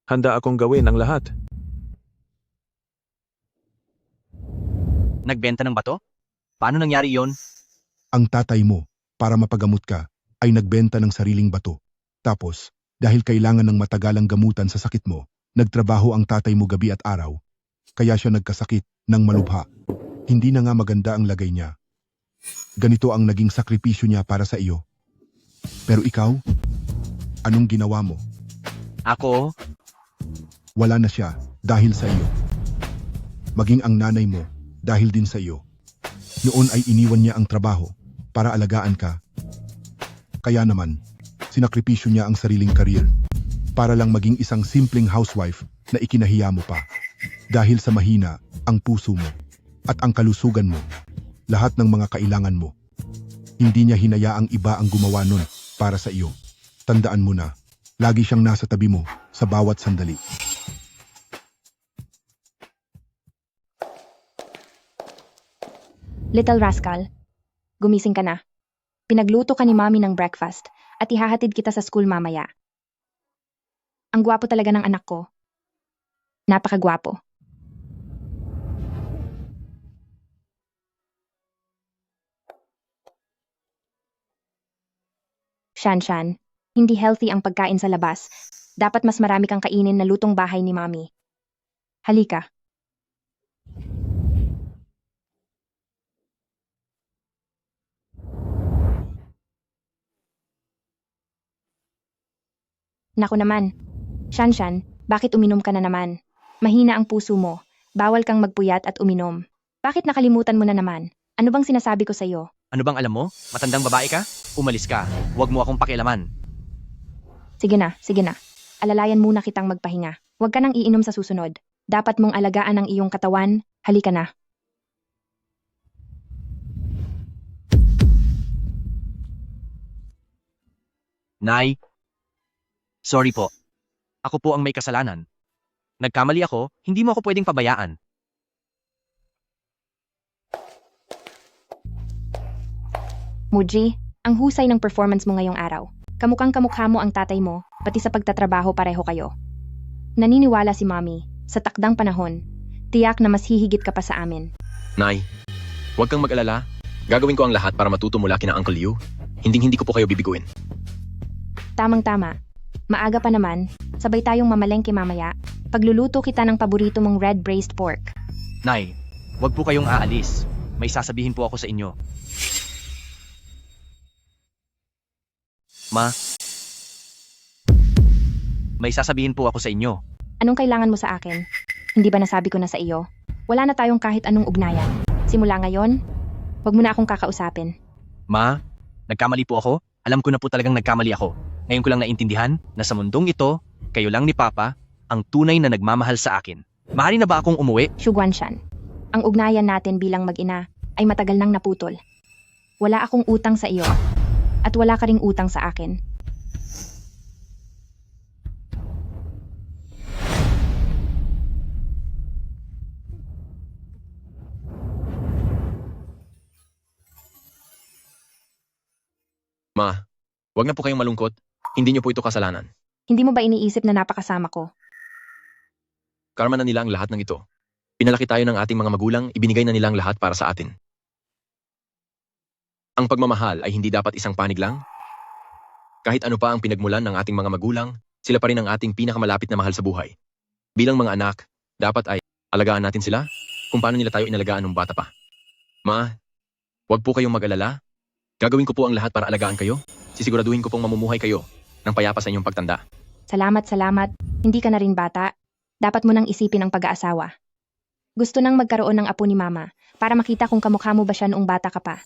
Handa akong gawin ang lahat. Nagbenta ng bato? Paano nangyari yon? Ang tatay mo, para mapagamot ka, ay nagbenta ng sariling bato. Tapos, dahil kailangan ng matagalang gamutan sa sakit mo, nagtrabaho ang tatay mo gabi at araw. Kaya siya nagkasakit ng malubha. Hindi na nga maganda ang lagay niya. Ganito ang naging sakripisyo niya para sa iyo. Pero ikaw, anong ginawa mo? Ako? Wala na siya dahil sa iyo. Maging ang nanay mo dahil din sa iyo. Noon ay iniwan niya ang trabaho para alagaan ka. Kaya naman, sinakripisyo niya ang sariling karir para lang maging isang simpleng housewife na ikinahiya mo pa. Dahil sa mahina ang puso mo at ang kalusugan mo, lahat ng mga kailangan mo. Hindi niya hinayaang iba ang gumawa nun para sa iyo. Tandaan mo na, lagi siyang nasa tabi mo sa bawat sandali. Little rascal, gumising ka na. Pinagluto ka ni Mommy ng breakfast at ihahatid kita sa school mamaya. Ang gwapo talaga ng anak ko. Napakagwapo. Shanshan, hindi healthy ang pagkain sa labas. Dapat mas marami kang kainin na lutong bahay ni Mommy. Halika. Naku naman. Shanshan, bakit uminom ka na naman? Mahina ang puso mo. Bawal kang magpuyat at uminom. Bakit nakalimutan mo na naman? Ano bang sinasabi ko sa'yo? Ano bang alam mo? Matandang babae ka? Umalis ka. Huwag mo akong pakialaman. Sige na, sige na. Alalayan muna kitang magpahinga. Huwag ka nang iinom sa susunod. Dapat mong alagaan ang iyong katawan. Halika na. Nay, sorry po. Ako po ang may kasalanan. Nagkamali ako, hindi mo ako pwedeng pabayaan. Muji, ang husay ng performance mo ngayong araw. Kamukhang kamukha mo ang tatay mo, pati sa pagtatrabaho pareho kayo. Naniniwala si Mommy, sa takdang panahon, tiyak na mas hihigit ka pa sa amin. Nay, huwag kang mag-alala. Gagawin ko ang lahat para matuto mula kina Uncle Liu. Hindi ko po kayo bibiguin. Tamang-tama. Maaga pa naman, sabay tayong mamalengke mamaya. Pagluluto kita ng paborito mong red braised pork. Nay, huwag po kayong aalis. May sasabihin po ako sa inyo. Ma, may sasabihin po ako sa inyo. Anong kailangan mo sa akin? Hindi ba nasabi ko na sa iyo? Wala na tayong kahit anong ugnayan. Simula ngayon, huwag mo na akong kakausapin. Ma, nagkamali po ako. Alam ko na po talagang nagkamali ako. Ngayon ko lang naintindihan na sa mundong ito, kayo lang ni Papa ang tunay na nagmamahal sa akin. Maaari na ba akong umuwi? Shu Guanshan, ang ugnayan natin bilang mag-ina ay matagal nang naputol. Wala akong utang sa iyo at wala ka ring utang sa akin. Ma, wag na po kayong malungkot. Hindi niyo po ito kasalanan. Hindi mo ba iniisip na napakasama ko? Karma na nila ang lahat ng ito. Pinalaki tayo ng ating mga magulang, ibinigay na nila ang lahat para sa atin. Ang pagmamahal ay hindi dapat isang panig lang. Kahit ano pa ang pinagmulan ng ating mga magulang, sila pa rin ang ating pinakamalapit na mahal sa buhay. Bilang mga anak, dapat ay alagaan natin sila kung paano nila tayo inalagaan nung bata pa. Ma, wag po kayong mag-alala. Gagawin ko po ang lahat para alagaan kayo. Sisiguraduhin ko pong mamumuhay kayo ng payapa sa inyong pagtanda. Salamat. Hindi ka na rin bata. Dapat mo nang isipin ang pag-aasawa. Gusto nang magkaroon ng apo ni Mama para makita kung kamukha mo ba siya noong bata ka pa.